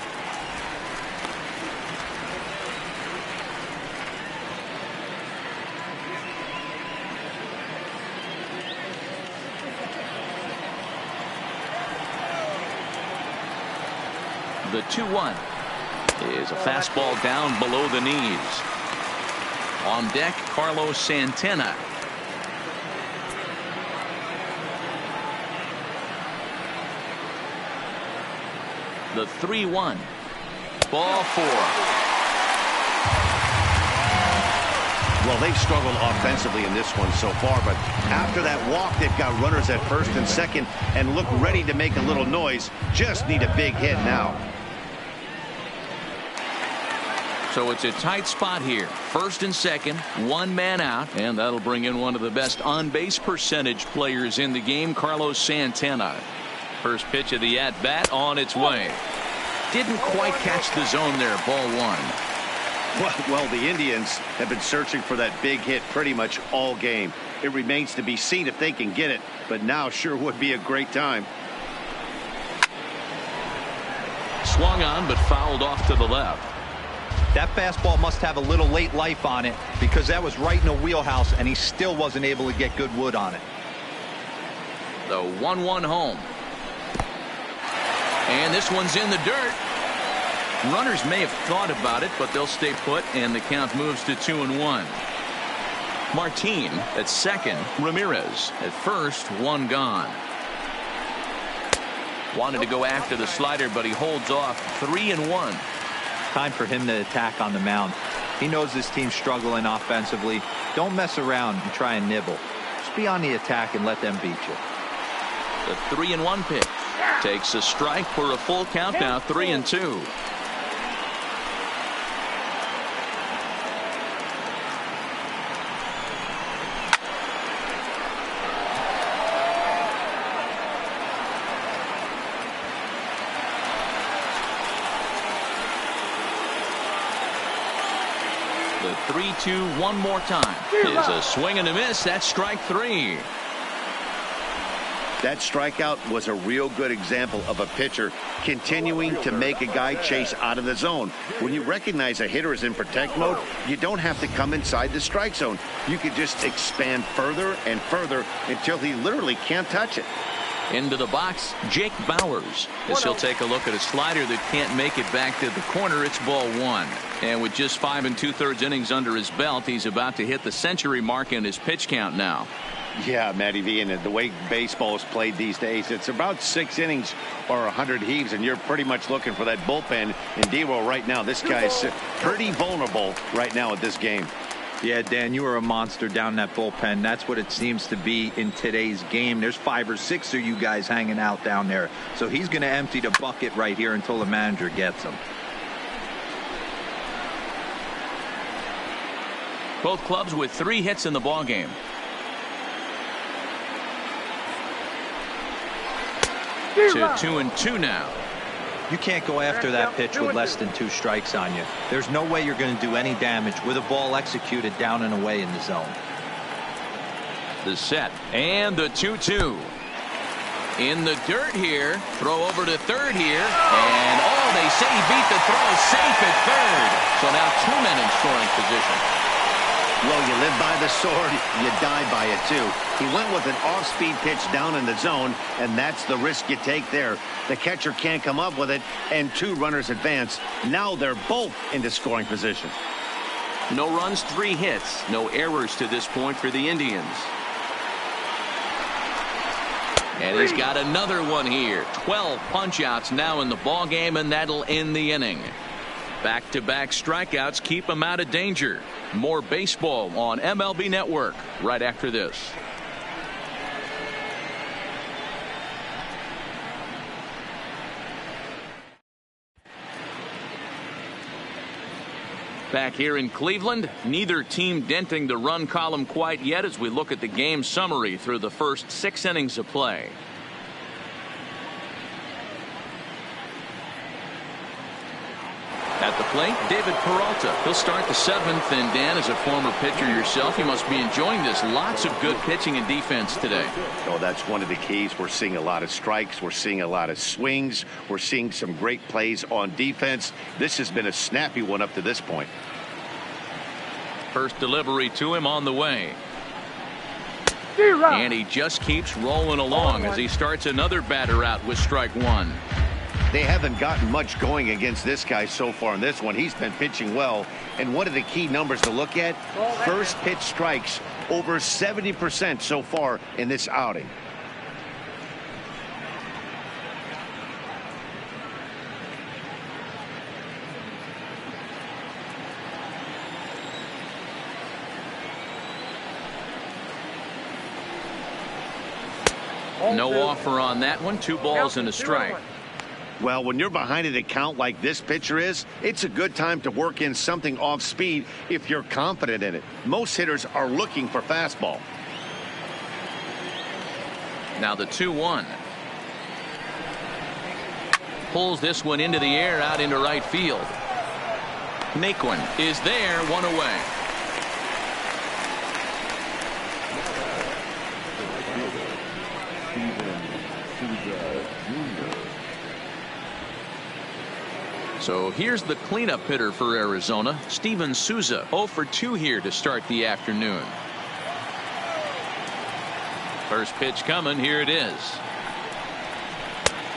The 2-1 is a fastball down below the knees. On deck, Carlos Santana. The 3-1. Ball 4. Well, they've struggled offensively in this one so far, but after that walk, they've got runners at first and second and look ready to make a little noise. Just need a big hit now. So it's a tight spot here. First and second, 1 man out, and that'll bring in one of the best on-base percentage players in the game, Carlos Santana. First pitch of the at-bat on its way. Didn't quite catch the zone there, ball 1. Well, the Indians have been searching for that big hit pretty much all game. It remains to be seen if they can get it, but now sure would be a great time. Swung on, but fouled off to the left. That fastball must have a little late life on it, because that was right in the wheelhouse, and he still wasn't able to get good wood on it. The 1-1 home. And this one's in the dirt. Runners may have thought about it, but they'll stay put, and the count moves to 2-1. Martin at second. Ramirez at first. 1 gone. Wanted to go after the slider, but he holds off. 3-1. Time for him to attack on the mound. He knows this team's struggling offensively. Don't mess around and try and nibble. Just be on the attack and let them beat you. The 3-1 pitch takes a strike for a full count now. 3-2. The 3-2 one more time is a swing and a miss. That's strike 3. That strikeout was a real good example of a pitcher continuing to make a guy chase out of the zone. When you recognize a hitter is in protect mode, you don't have to come inside the strike zone. You can just expand further and further until he literally can't touch it. Into the box, Jake Bowers. As he'll take a look at a slider that can't make it back to the corner. It's ball 1. And with just 5 2/3 innings under his belt, he's about to hit the century mark in his pitch count now. Yeah, Matty V, and the way baseball is played these days, it's about 6 innings or 100 heaves, and you're pretty much looking for that bullpen. And D-Roll right now, this guy's pretty vulnerable right now at this game. Yeah, Dan, you are a monster down that bullpen. That's what it seems to be in today's game. There's 5 or 6 of you guys hanging out down there. So he's going to empty the bucket right here until the manager gets him. Both clubs with 3 hits in the ballgame. To 2-2 now. You can't go after that pitch with less than 2 strikes on you. There's no way you're going to do any damage with a ball executed down and away in the zone. The set and the 2-2. In the dirt here. Throw over to third here. And they say he beat the throw safe at third. So now 2 men in scoring position. Well, you live by the sword, you die by it too. He went with an off-speed pitch down in the zone, and that's the risk you take there. The catcher can't come up with it, and 2 runners advance. Now they're both into scoring position. No runs, 3 hits. No errors to this point for the Indians. And he's got another one here. 12 punch-outs now in the ball game, and that'll end the inning. Back-to-back strikeouts keep him out of danger. More baseball on MLB Network right after this. Back here in Cleveland, neither team denting the run column quite yet as we look at the game summary through the first 6 innings of play. At the plate, David Peralta. He'll start the 7th, and Dan, as a former pitcher yourself, you must be enjoying this. Lots of good pitching and defense today. Oh, that's one of the keys. We're seeing a lot of strikes. We're seeing a lot of swings. We're seeing some great plays on defense. This has been a snappy one up to this point. First delivery to him on the way. And he just keeps rolling along as he starts another batter out with strike 1. They haven't gotten much going against this guy so far in this one. He's been pitching well. And one of the key numbers to look at, first pitch strikes, over 70% so far in this outing. No offer on that one. 2 balls and a strike. Well, when you're behind an account like this pitcher is, it's a good time to work in something off speed if you're confident in it. Most hitters are looking for fastball. Now the 2-1. Pulls this one into the air out into right field. Naquin is there, 1 away. So here's the cleanup hitter for Arizona, Steven Souza. 0 for 2 here to start the afternoon. First pitch coming. Here it is.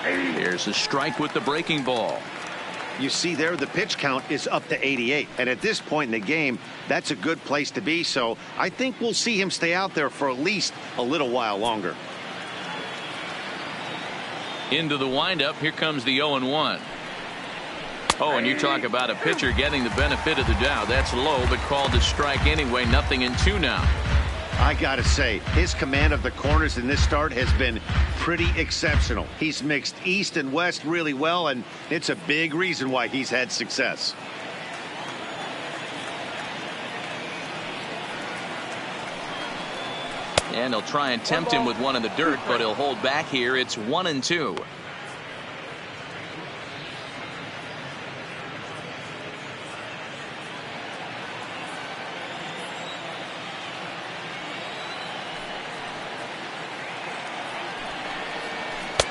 Here's a strike with the breaking ball. You see there, the pitch count is up to 88. And at this point in the game, that's a good place to be. So I think we'll see him stay out there for at least a little while longer. Into the windup. Here comes the 0-1. Oh, and you talk about a pitcher getting the benefit of the doubt. That's low, but called a strike anyway. 0-2 now. I gotta say, his command of the corners in this start has been pretty exceptional. He's mixed east and west really well, and it's a big reason why he's had success. And he'll try and tempt him with one in the dirt, but he'll hold back here. It's 1-2.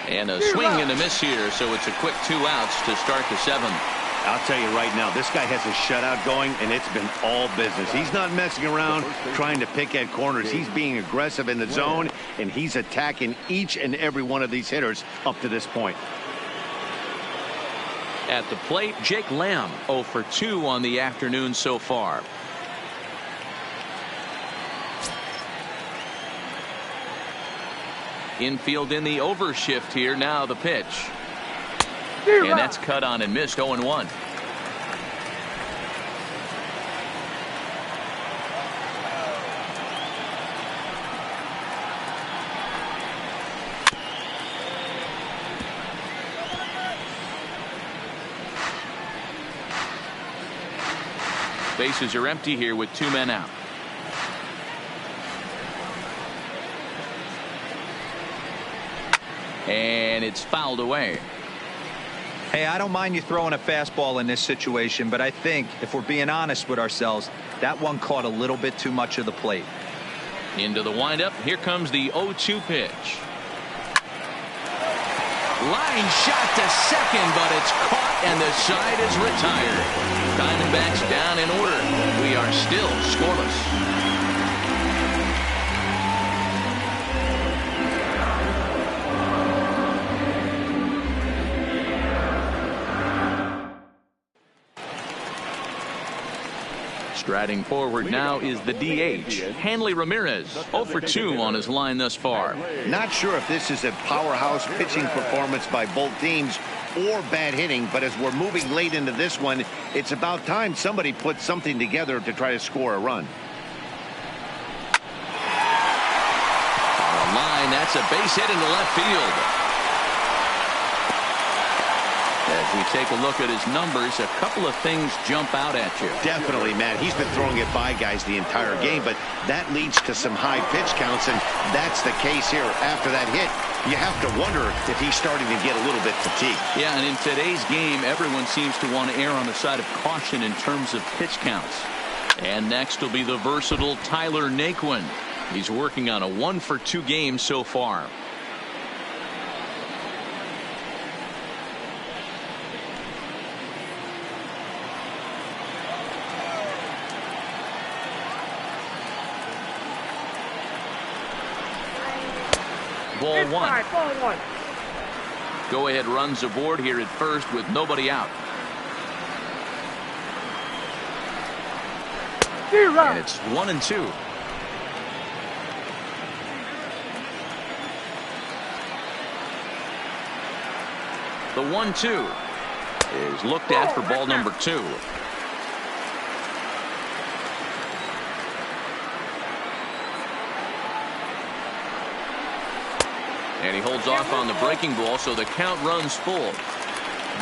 And a swing and a miss here, so it's a quick 2 outs to start the 7th. I'll tell you right now, this guy has a shutout going, and it's been all business. He's not messing around trying to pick at corners. He's being aggressive in the zone, and he's attacking each and every one of these hitters up to this point. At the plate, Jake Lamb, 0 for 2 on the afternoon so far. Infield in the overshift here. Now the pitch. And that's cut on and missed. 0-1. Bases are empty here with 2 men out. And it's fouled away. Hey, I don't mind you throwing a fastball in this situation, but I think if we're being honest with ourselves, that one caught a little bit too much of the plate. Into the windup. Here comes the 0-2 pitch. Line shot to second, but it's caught and the side is retired. Diamondbacks down in order. We are still scoreless. Striding forward now is the DH, Hanley Ramirez, 0 for 2 on his line thus far. Not sure if this is a powerhouse pitching performance by both teams or bad hitting, but as we're moving late into this one, it's about time somebody puts something together to try to score a run. On the line, that's a base hit into left field. As we take a look at his numbers, a couple of things jump out at you. Definitely, man. He's been throwing it by guys the entire game, but that leads to some high pitch counts, and that's the case here. After that hit, you have to wonder if he's starting to get a little bit fatigued. Yeah, and in today's game, everyone seems to want to err on the side of caution in terms of pitch counts. And next will be the versatile Tyler Naquin. He's working on a 1 for 2 game so far. Ball 1. Ball 1. Go ahead runs aboard here at first with nobody out. And it's 1 and 2. The 1-2 is looked at for ball number 2. And he holds off on the breaking ball, so the count runs full.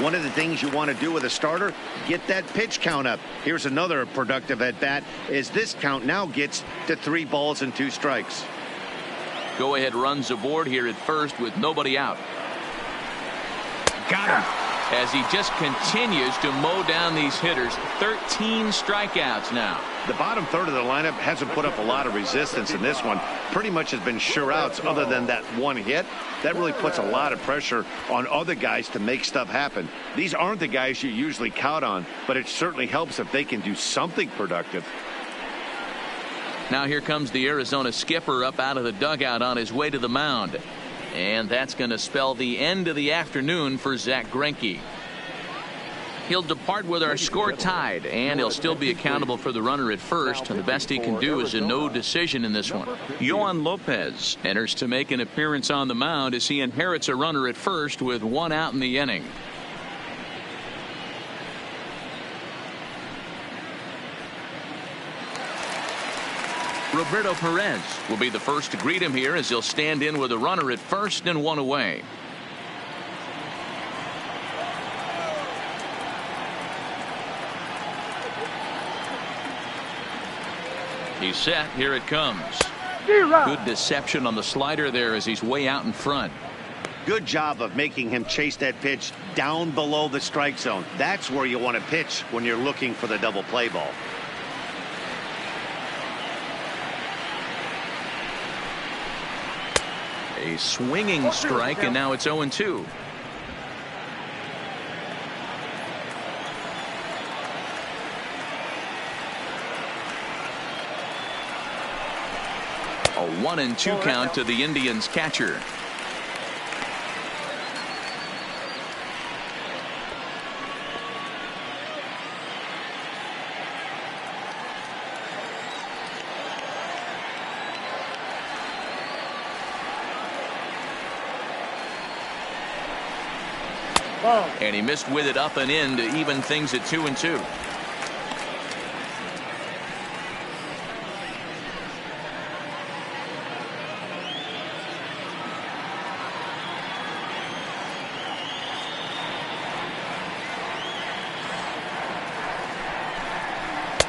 One of the things you want to do with a starter, get that pitch count up. Here's another productive at bat as this count now gets to 3 balls and 2 strikes. Go ahead runs aboard here at first with nobody out. Got him. As he just continues to mow down these hitters. 13 strikeouts now. The bottom third of the lineup hasn't put up a lot of resistance in this one. Pretty much has been sure outs other than that one hit. That really puts a lot of pressure on other guys to make stuff happen. These aren't the guys you usually count on, but it certainly helps if they can do something productive. Now here comes the Arizona skipper up out of the dugout on his way to the mound. And that's going to spell the end of the afternoon for Zach Greinke. He'll depart with our score tied, and he'll still be accountable for the runner at first, and the best he can do is a no decision in this one. Yohan Lopez enters to make an appearance on the mound as he inherits a runner at first with 1 out in the inning. Roberto Perez will be the first to greet him here as he'll stand in with a runner at first and 1 away. He's set. Here it comes. Good deception on the slider there as he's way out in front. Good job of making him chase that pitch down below the strike zone. That's where you want to pitch when you're looking for the double play ball. A swinging strike, and now it's 0-2. A 1-2 count to the Indians catcher. And he missed with it up and in to even things at 2-2.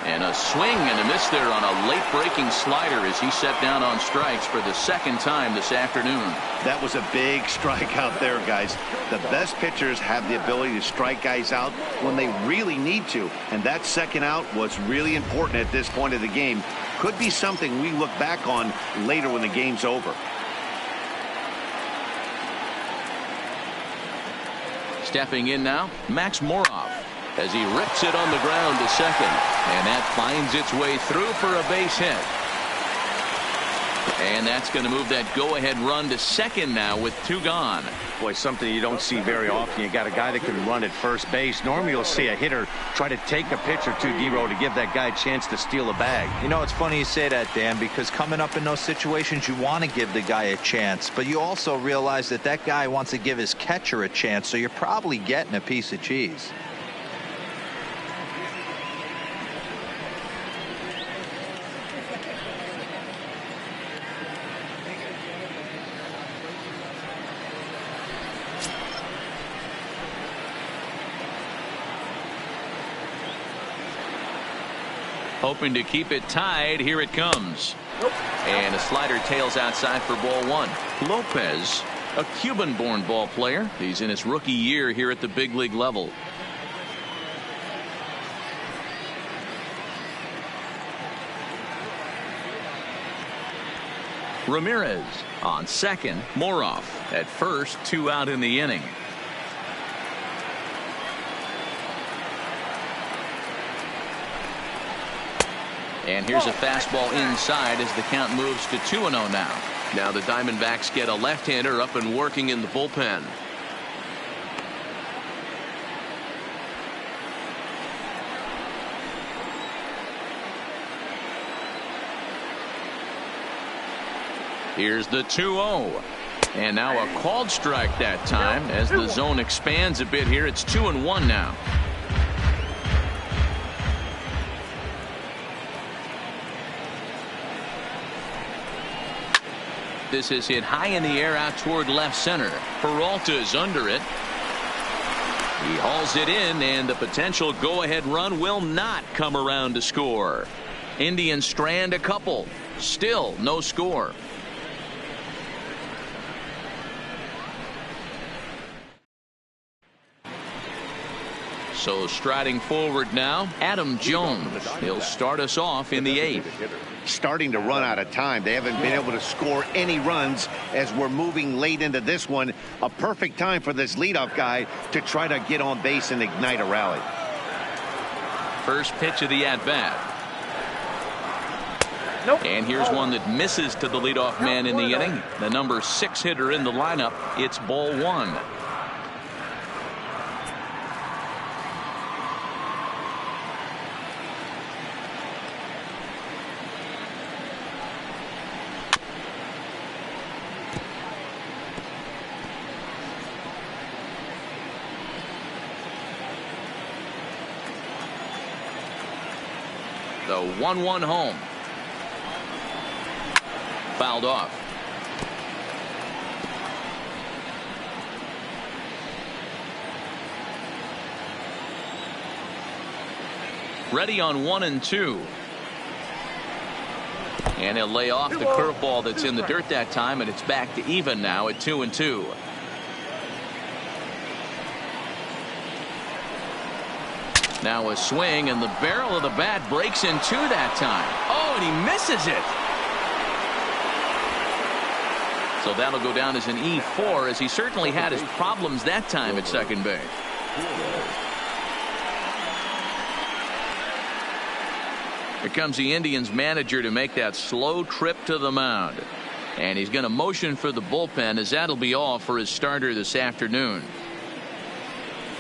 And a swing and a miss there on a late breaking slider as he set down on strikes for the second time this afternoon. That was a big strike out there, guys. The best pitchers have the ability to strike guys out when they really need to, and that second out was really important at this point of the game. Could be something we look back on later when the game's over. Stepping in now, Max Moroff, as he rips it on the ground to second, and that finds its way through for a base hit. And that's going to move that go-ahead run to second now with 2 gone. Boy, something you don't see very often. You got a guy that can run at first base. Normally you'll see a hitter try to take a pitch or two, D-Row, to give that guy a chance to steal a bag. You know, it's funny you say that, Dan, because coming up in those situations, you want to give the guy a chance, but you also realize that that guy wants to give his catcher a chance, so you're probably getting a piece of cheese. Hoping to keep it tied. Here it comes. And a slider tails outside for ball 1. Lopez, a Cuban-born ball player. He's in his rookie year here at the big league level. Ramirez on second. Moroff at first. 2 out in the inning. And here's a fastball inside as the count moves to 2-0 now. Now the Diamondbacks get a left-hander up and working in the bullpen. Here's the 2-0. And now a called strike that time as the zone expands a bit here. It's 2-1 now. This is hit high in the air out toward left center. Peralta's under it. He hauls it in, and the potential go-ahead run will not come around to score. Indians strand a couple. Still no score. So striding forward now, Adam Jones. He'll start us off in the 8th. Starting to run out of time. They haven't been able to score any runs as we're moving late into this one. A perfect time for this leadoff guy to try to get on base and ignite a rally. First pitch of the at-bat. And here's one that misses to the leadoff man in the inning. The number 6 hitter in the lineup. It's ball 1. The 1-1 home. Fouled off. Ready on 1 and 2. And he'll lay off the curveball that's in the dirt that time, and it's back to even now at 2 and 2. Now a swing, and the barrel of the bat breaks in 2 that time. Oh, and he misses it. So that'll go down as an E4, as he certainly had his problems that time at second base. Here comes the Indians manager to make that slow trip to the mound. And he's going to motion for the bullpen, as that'll be all for his starter this afternoon.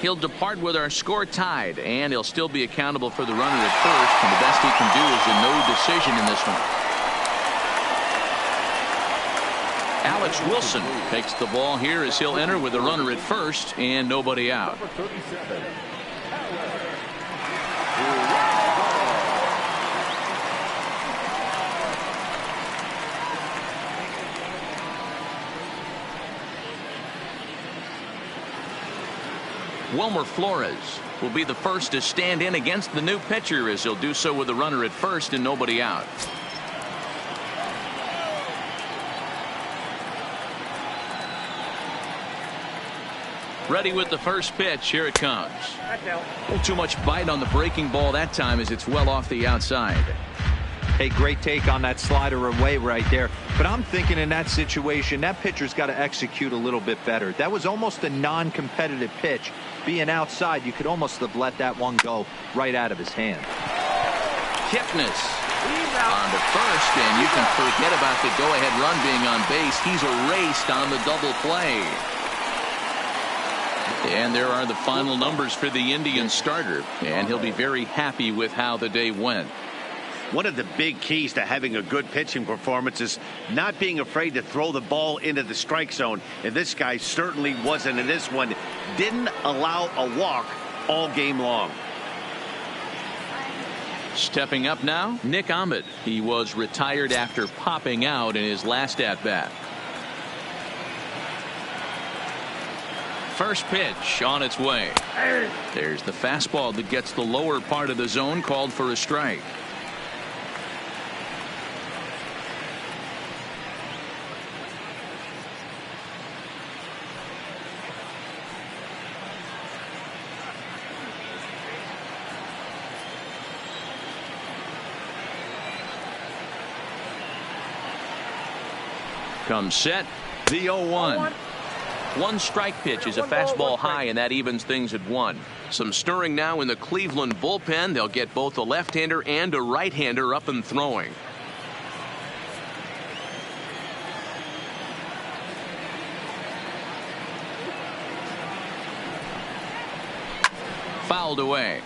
He'll depart with our score tied, and he'll still be accountable for the runner at first, and the best he can do is a no decision in this one. Alex Wilson takes the ball here as he'll enter with a runner at first and nobody out. Wilmer Flores will be the first to stand in against the new pitcher, as he'll do so with a runner at first and nobody out. Ready with the first pitch. Here it comes. Too much bite on the breaking ball that time, as it's well off the outside. Hey, great take on that slider away right there. But I'm thinking in that situation, that pitcher's got to execute a little bit better. That was almost a non-competitive pitch. Being outside, you could almost have let that one go right out of his hand. Kipnis on to first, and you can forget about the go-ahead run being on base. He's erased on the double play. And there are the final numbers for the Indians starter, and he'll be very happy with how the day went. One of the big keys to having a good pitching performance is not being afraid to throw the ball into the strike zone. And this guy certainly wasn't in this one. Didn't allow a walk all game long. Stepping up now, Nick Ahmed. He was retired after popping out in his last at-bat. First pitch on its way. There's the fastball that gets the lower part of the zone, called for a strike. Comes set, the 0-1. One strike pitch is a fastball high, and that evens things at 1. Some stirring now in the Cleveland bullpen. They'll get both a left-hander and a right-hander up and throwing. Fouled away.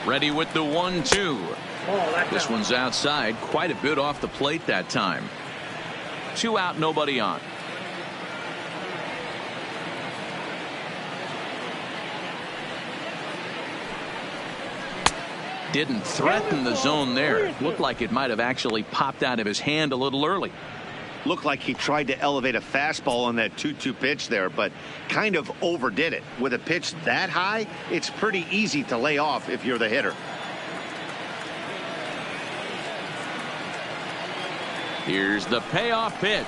Ready with the 1-2. This one's outside, quite a bit off the plate that time. 2 out, nobody on. Didn't threaten the zone there. Looked like it might have actually popped out of his hand a little early. Looked like he tried to elevate a fastball on that 2-2 pitch there, but kind of overdid it. With a pitch that high, it's pretty easy to lay off if you're the hitter. Here's the payoff pitch.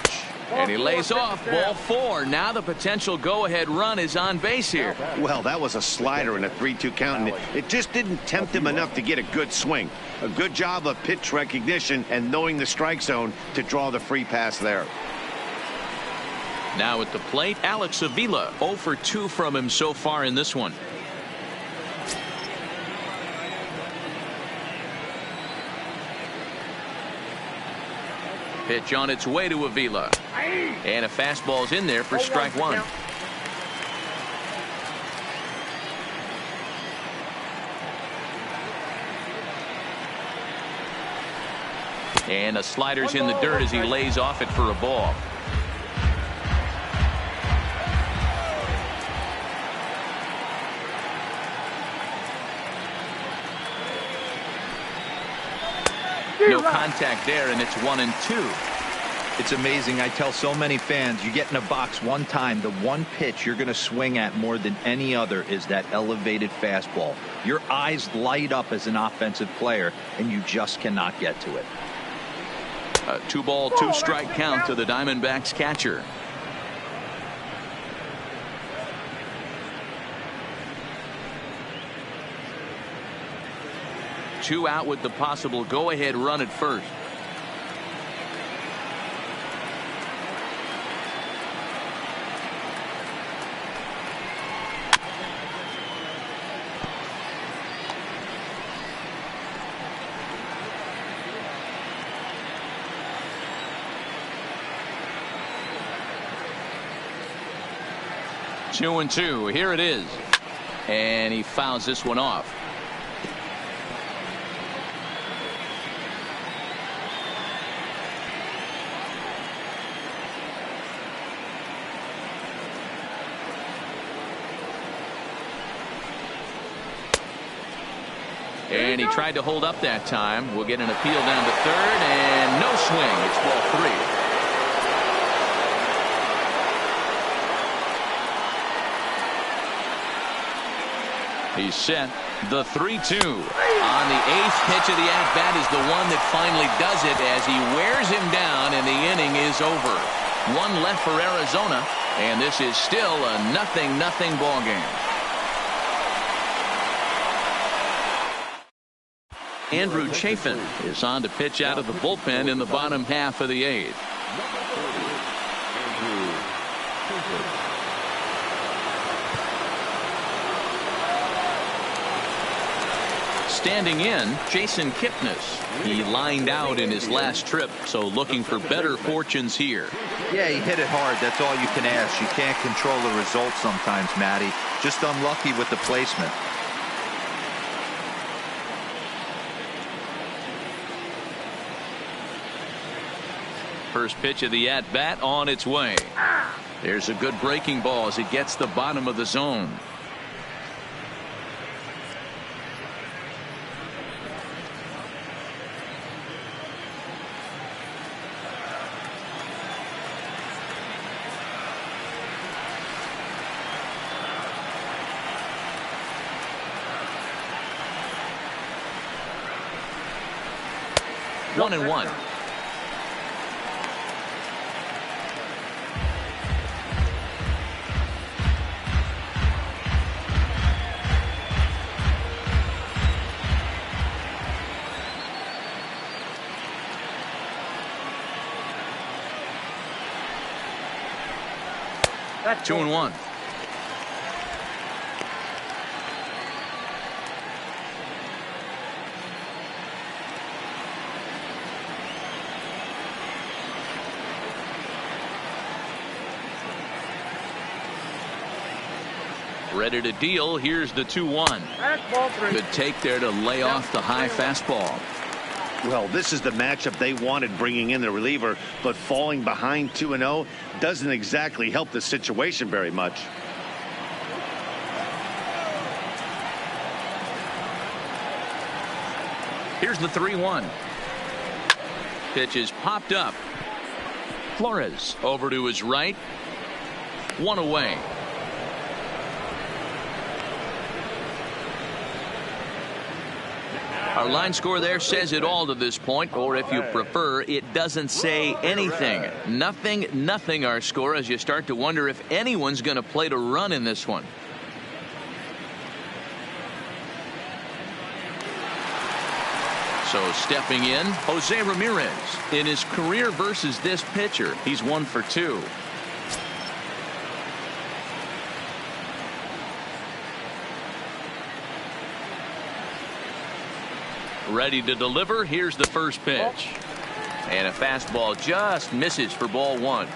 And he lays off, ball 4. Now the potential go-ahead run is on base here. Well, that was a slider in a 3-2 count, and it just didn't tempt him enough to get a good swing. A good job of pitch recognition and knowing the strike zone to draw the free pass there. Now at the plate, Alex Avila. 0 for 2 from him so far in this one. Pitch on its way to Avila. And a fastball's in there for strike 1. And a slider's in the dirt as he lays off it for a ball. No contact there, and it's 1-2. It's amazing. I tell so many fans, you get in a box one time, the one pitch you're going to swing at more than any other is that elevated fastball. Your eyes light up as an offensive player, and you just cannot get to it. A 2-ball, 2-strike count to the Diamondbacks catcher. Two out with the possible go-ahead run at first. Two and two. Here it is. And he fouls this one off. And he tried to hold up that time. We'll get an appeal down to third, and no swing. It's ball 3. He's set. The 3-2. On the 8th pitch of the at-bat is the one that finally does it as he wears him down, and the inning is over. 1 left for Arizona, and this is still a 0-0 ball game. Andrew Chafin is on to pitch out of the bullpen in the bottom half of the 8th. Standing in, Jason Kipnis. He lined out in his last trip, so looking for better fortunes here. Yeah, he hit it hard. That's all you can ask. You can't control the result sometimes, Matty. Just unlucky with the placement. First pitch of the at-bat on its way. There's a good breaking ball as it gets the bottom of the zone. One and one. That's 2-1. Ready to deal. Here's the 2-1. That's ball 3. Good take there to lay off the high fastball. Well, this is the matchup they wanted, bringing in the reliever, but falling behind 2-0 doesn't exactly help the situation very much. Here's the 3-1. Pitch is popped up. Flores over to his right. One away. Our line score there says it all to this point, or if you prefer, it doesn't say anything. Nothing our score, as you start to wonder if anyone's going to play to run in this one. So stepping in, Jose Ramirez. In his career versus this pitcher, he's 1 for 2. Ready to deliver. Here's the first pitch. And a fastball just misses for ball 1.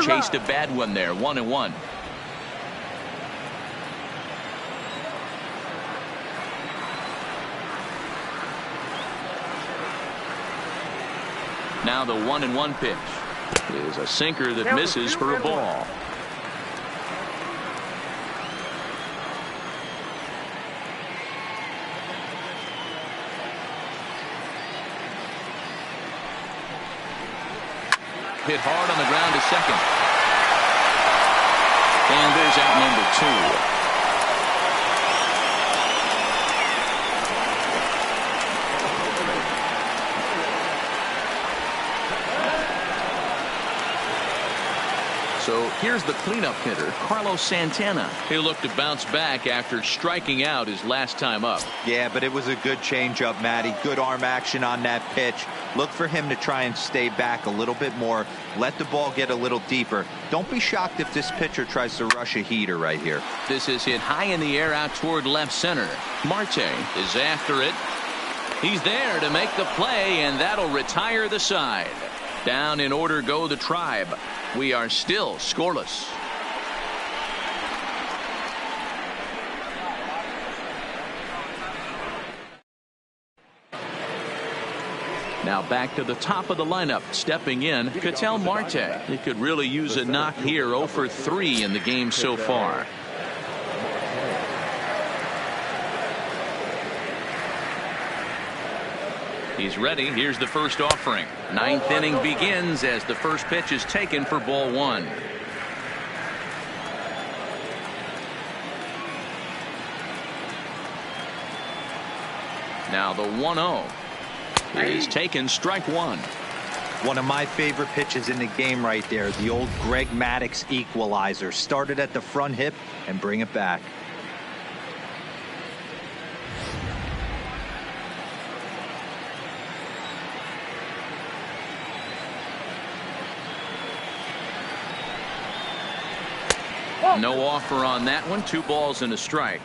Chased a bad one there. 1-1. Now the 1-1 pitch is a sinker that misses for a ball. Hit hard on the ground to second. And there's out number 2. So here's the cleanup hitter, Carlos Santana. He'll look to bounce back after striking out his last time up. Yeah, but it was a good changeup, Matty. Good arm action on that pitch. Look for him to try and stay back a little bit more. Let the ball get a little deeper. Don't be shocked if this pitcher tries to rush a heater right here. This is hit high in the air out toward left center. Marte is after it. He's there to make the play, and that'll retire the side. Down in order go the Tribe. We are still scoreless. Now back to the top of the lineup. Stepping in, Ketel Marte. He could really use a knock here. 0 for 3 in the game so far. He's ready. Here's the first offering. 9th inning begins as the first pitch is taken for ball 1. Now the 1-0 is taken, strike 1. One of my favorite pitches in the game right there. The old Greg Maddux equalizer. Started at the front hip and bring it back. No offer on that one. 2 balls and a strike.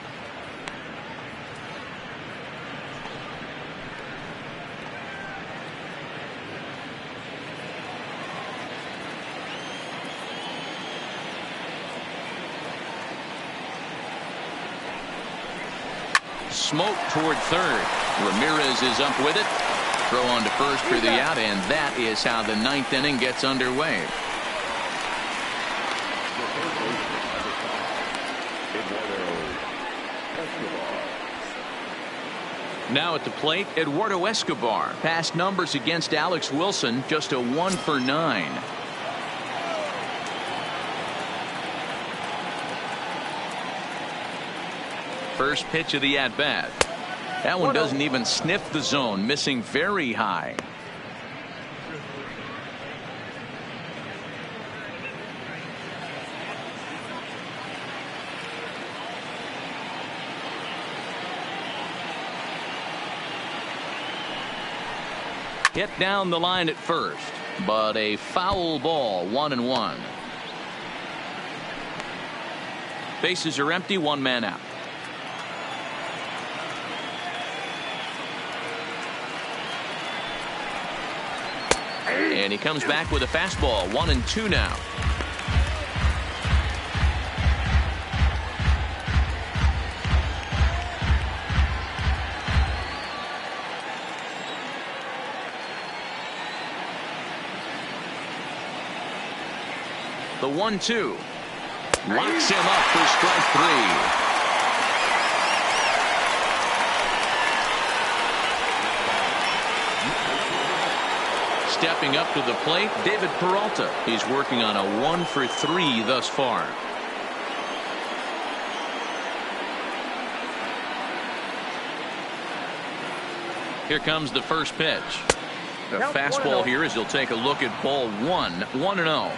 Smoke toward third. Ramirez is up with it. Throw on to first for the out, and that is how the 9th inning gets underway. Now at the plate, Eduardo Escobar. Past numbers against Alex Wilson, just a 1 for 9. First pitch of the at-bat. That one doesn't even sniff the zone, missing very high. Hit down the line at first, but a foul ball, 1-1. Bases are empty, 1 man out. And he comes back with a fastball, 1-2 now. The 1-2 locks him up for strike 3. Stepping up to the plate, David Peralta. He's working on a 1 for 3 thus far. Here comes the first pitch. A fastball here as he'll take a look at ball 1. 1-0.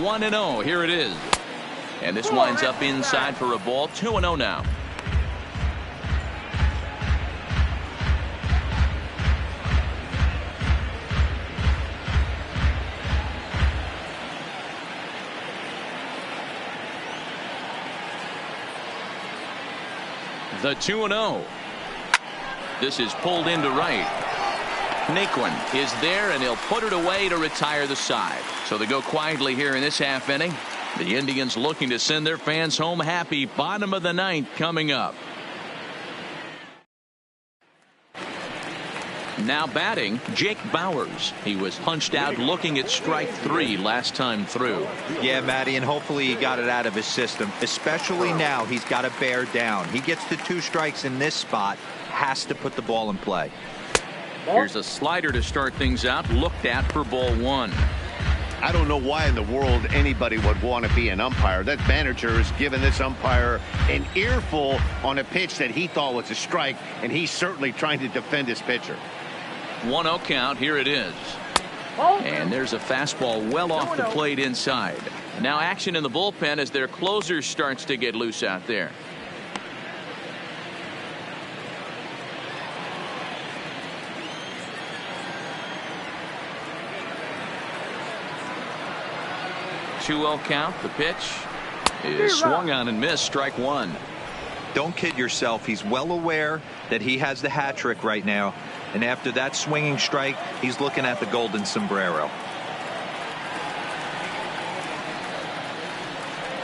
One and 0. Here it is. And this winds up inside for a ball. 2-0 now. The 2-0. This is pulled into right. Naquin is there, and he'll put it away to retire the side. So they go quietly here in this half inning. The Indians looking to send their fans home happy. Bottom of the 9th coming up. Now batting, Jake Bauers. He was punched out looking at strike 3 last time through. Yeah, Matty, and hopefully he got it out of his system. Especially now, he's got to bear down. He gets to 2 strikes in this spot, has to put the ball in play. Here's a slider to start things out, looked at for ball 1. I don't know why in the world anybody would want to be an umpire. That manager has given this umpire an earful on a pitch that he thought was a strike, and he's certainly trying to defend his pitcher. 1-0 count. Here it is. And there's a fastball well off the plate inside. Now action in the bullpen as their closer starts to get loose out there. Two-0 count. The pitch is swung on and missed. Strike 1. Don't kid yourself. He's well aware that he has the hat trick right now. And after that swinging strike, he's looking at the golden sombrero.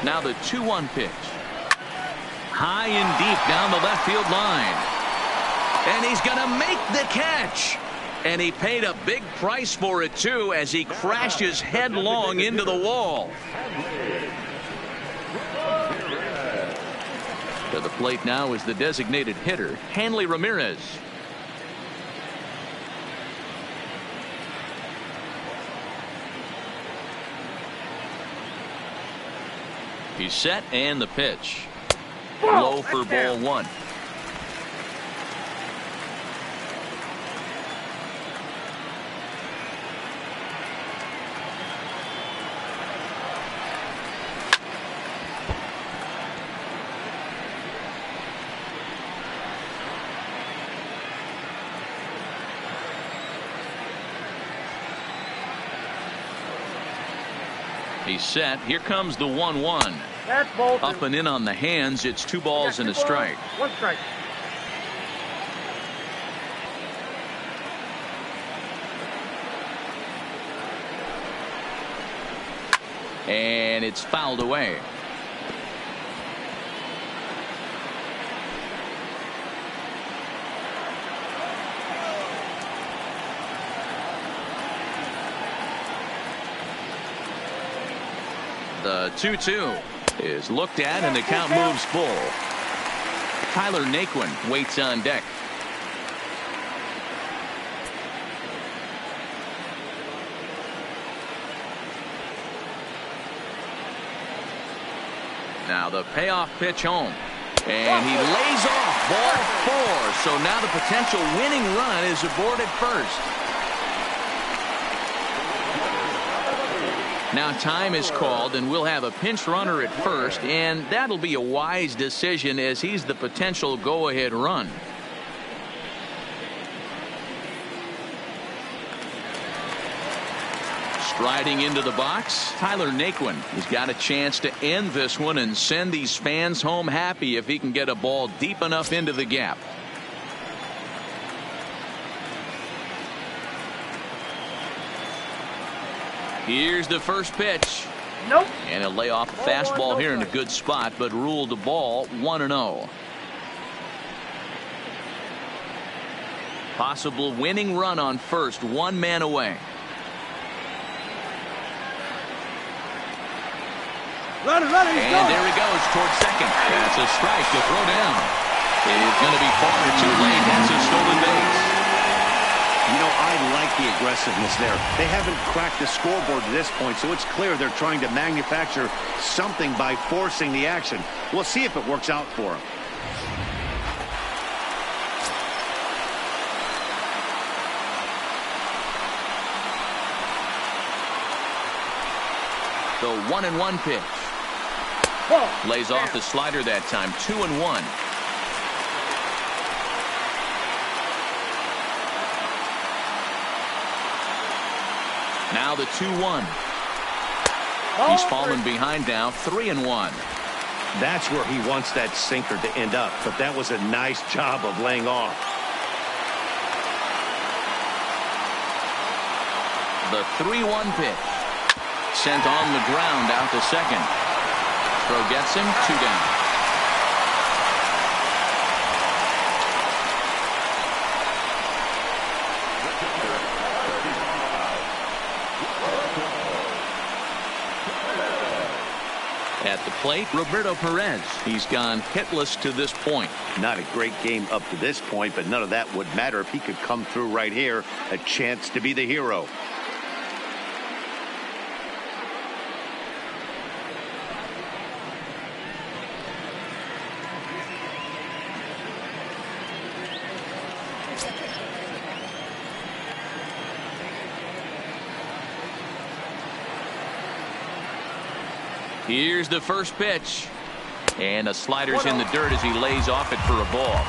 Now the 2-1 pitch. High and deep down the left field line. And he's going to make the catch. And he paid a big price for it, too, as he crashes headlong into the wall. To the plate now is the designated hitter, Hanley Ramirez. He's set, and the pitch. Low for ball 1. He's set. Here comes the 1-1. That's ball two. Up and in on the hands. It's 2 balls and a strike. 1 strike. And it's fouled away. The 2-2 is looked at and the count moves full. Tyler Naquin waits on deck. Now the payoff pitch home. And he lays off ball 4. So now the potential winning run is aboard at first. Now time is called and we'll have a pinch runner at first, and that'll be a wise decision as he's the potential go-ahead run. Striding into the box, Tyler Naquin. He's got a chance to end this one and send these fans home happy if he can get a ball deep enough into the gap. Here's the first pitch. Nope. And a lay off a fastball here in a good spot, but ruled the ball 1-0. Possible winning run on first, 1 man away. Run, and there he goes towards second. That's a strike to throw down. It is going to be far too late. That's a stolen base. You know, I like the aggressiveness there. They haven't cracked the scoreboard to this point, so it's clear they're trying to manufacture something by forcing the action. We'll see if it works out for them. The 1-1 pitch. Lays off the slider that time. 2-1. Now the 2-1. He's fallen behind now. 3-1. That's where he wants that sinker to end up, but that was a nice job of laying off. The 3-1 pitch. Sent on the ground out to second. Throw gets him. 2 down. At the plate, Roberto Perez. He's gone hitless to this point. Not a great game up to this point, but none of that would matter if he could come through right here. A chance to be the hero. Here's the first pitch. And a slider's in the dirt as he lays off it for a ball.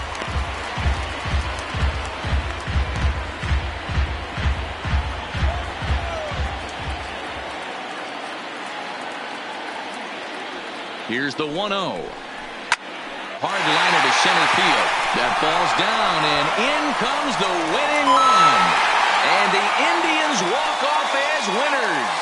Here's the 1-0. Hard liner to center field. That falls down, and in comes the winning run. And the Indians walk off as winners.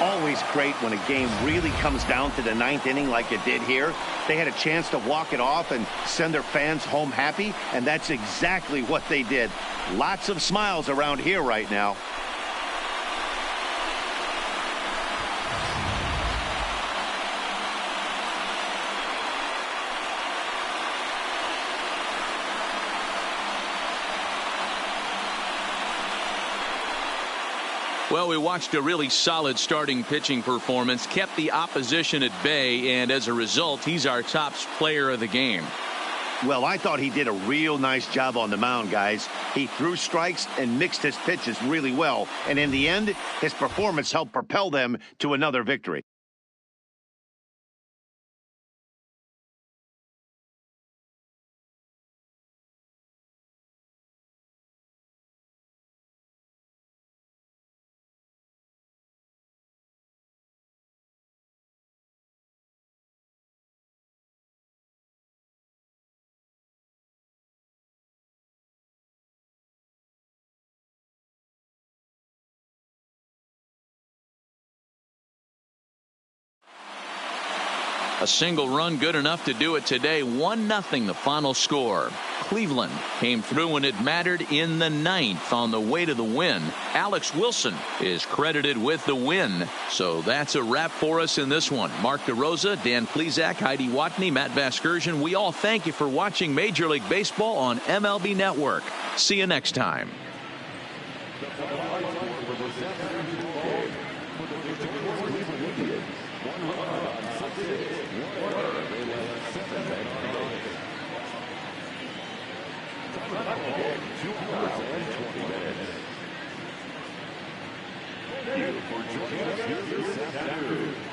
Always great when a game really comes down to the 9th inning like it did here. They had a chance to walk it off and send their fans home happy, and that's exactly what they did. Lots of smiles around here right now. Well, we watched a really solid starting pitching performance, kept the opposition at bay, and as a result, he's our top player of the game. Well, I thought he did a real nice job on the mound, guys. He threw strikes and mixed his pitches really well, and in the end, his performance helped propel them to another victory. A single run good enough to do it today. 1-0 the final score. Cleveland came through when it mattered in the 9th on the way to the win. Alex Wilson is credited with the win. So that's a wrap for us in this one. Mark DeRosa, Dan Plesac, Heidi Watney, Matt Vasgersian. We all thank you for watching Major League Baseball on MLB Network. See you next time. Thank you for joining us here this afternoon.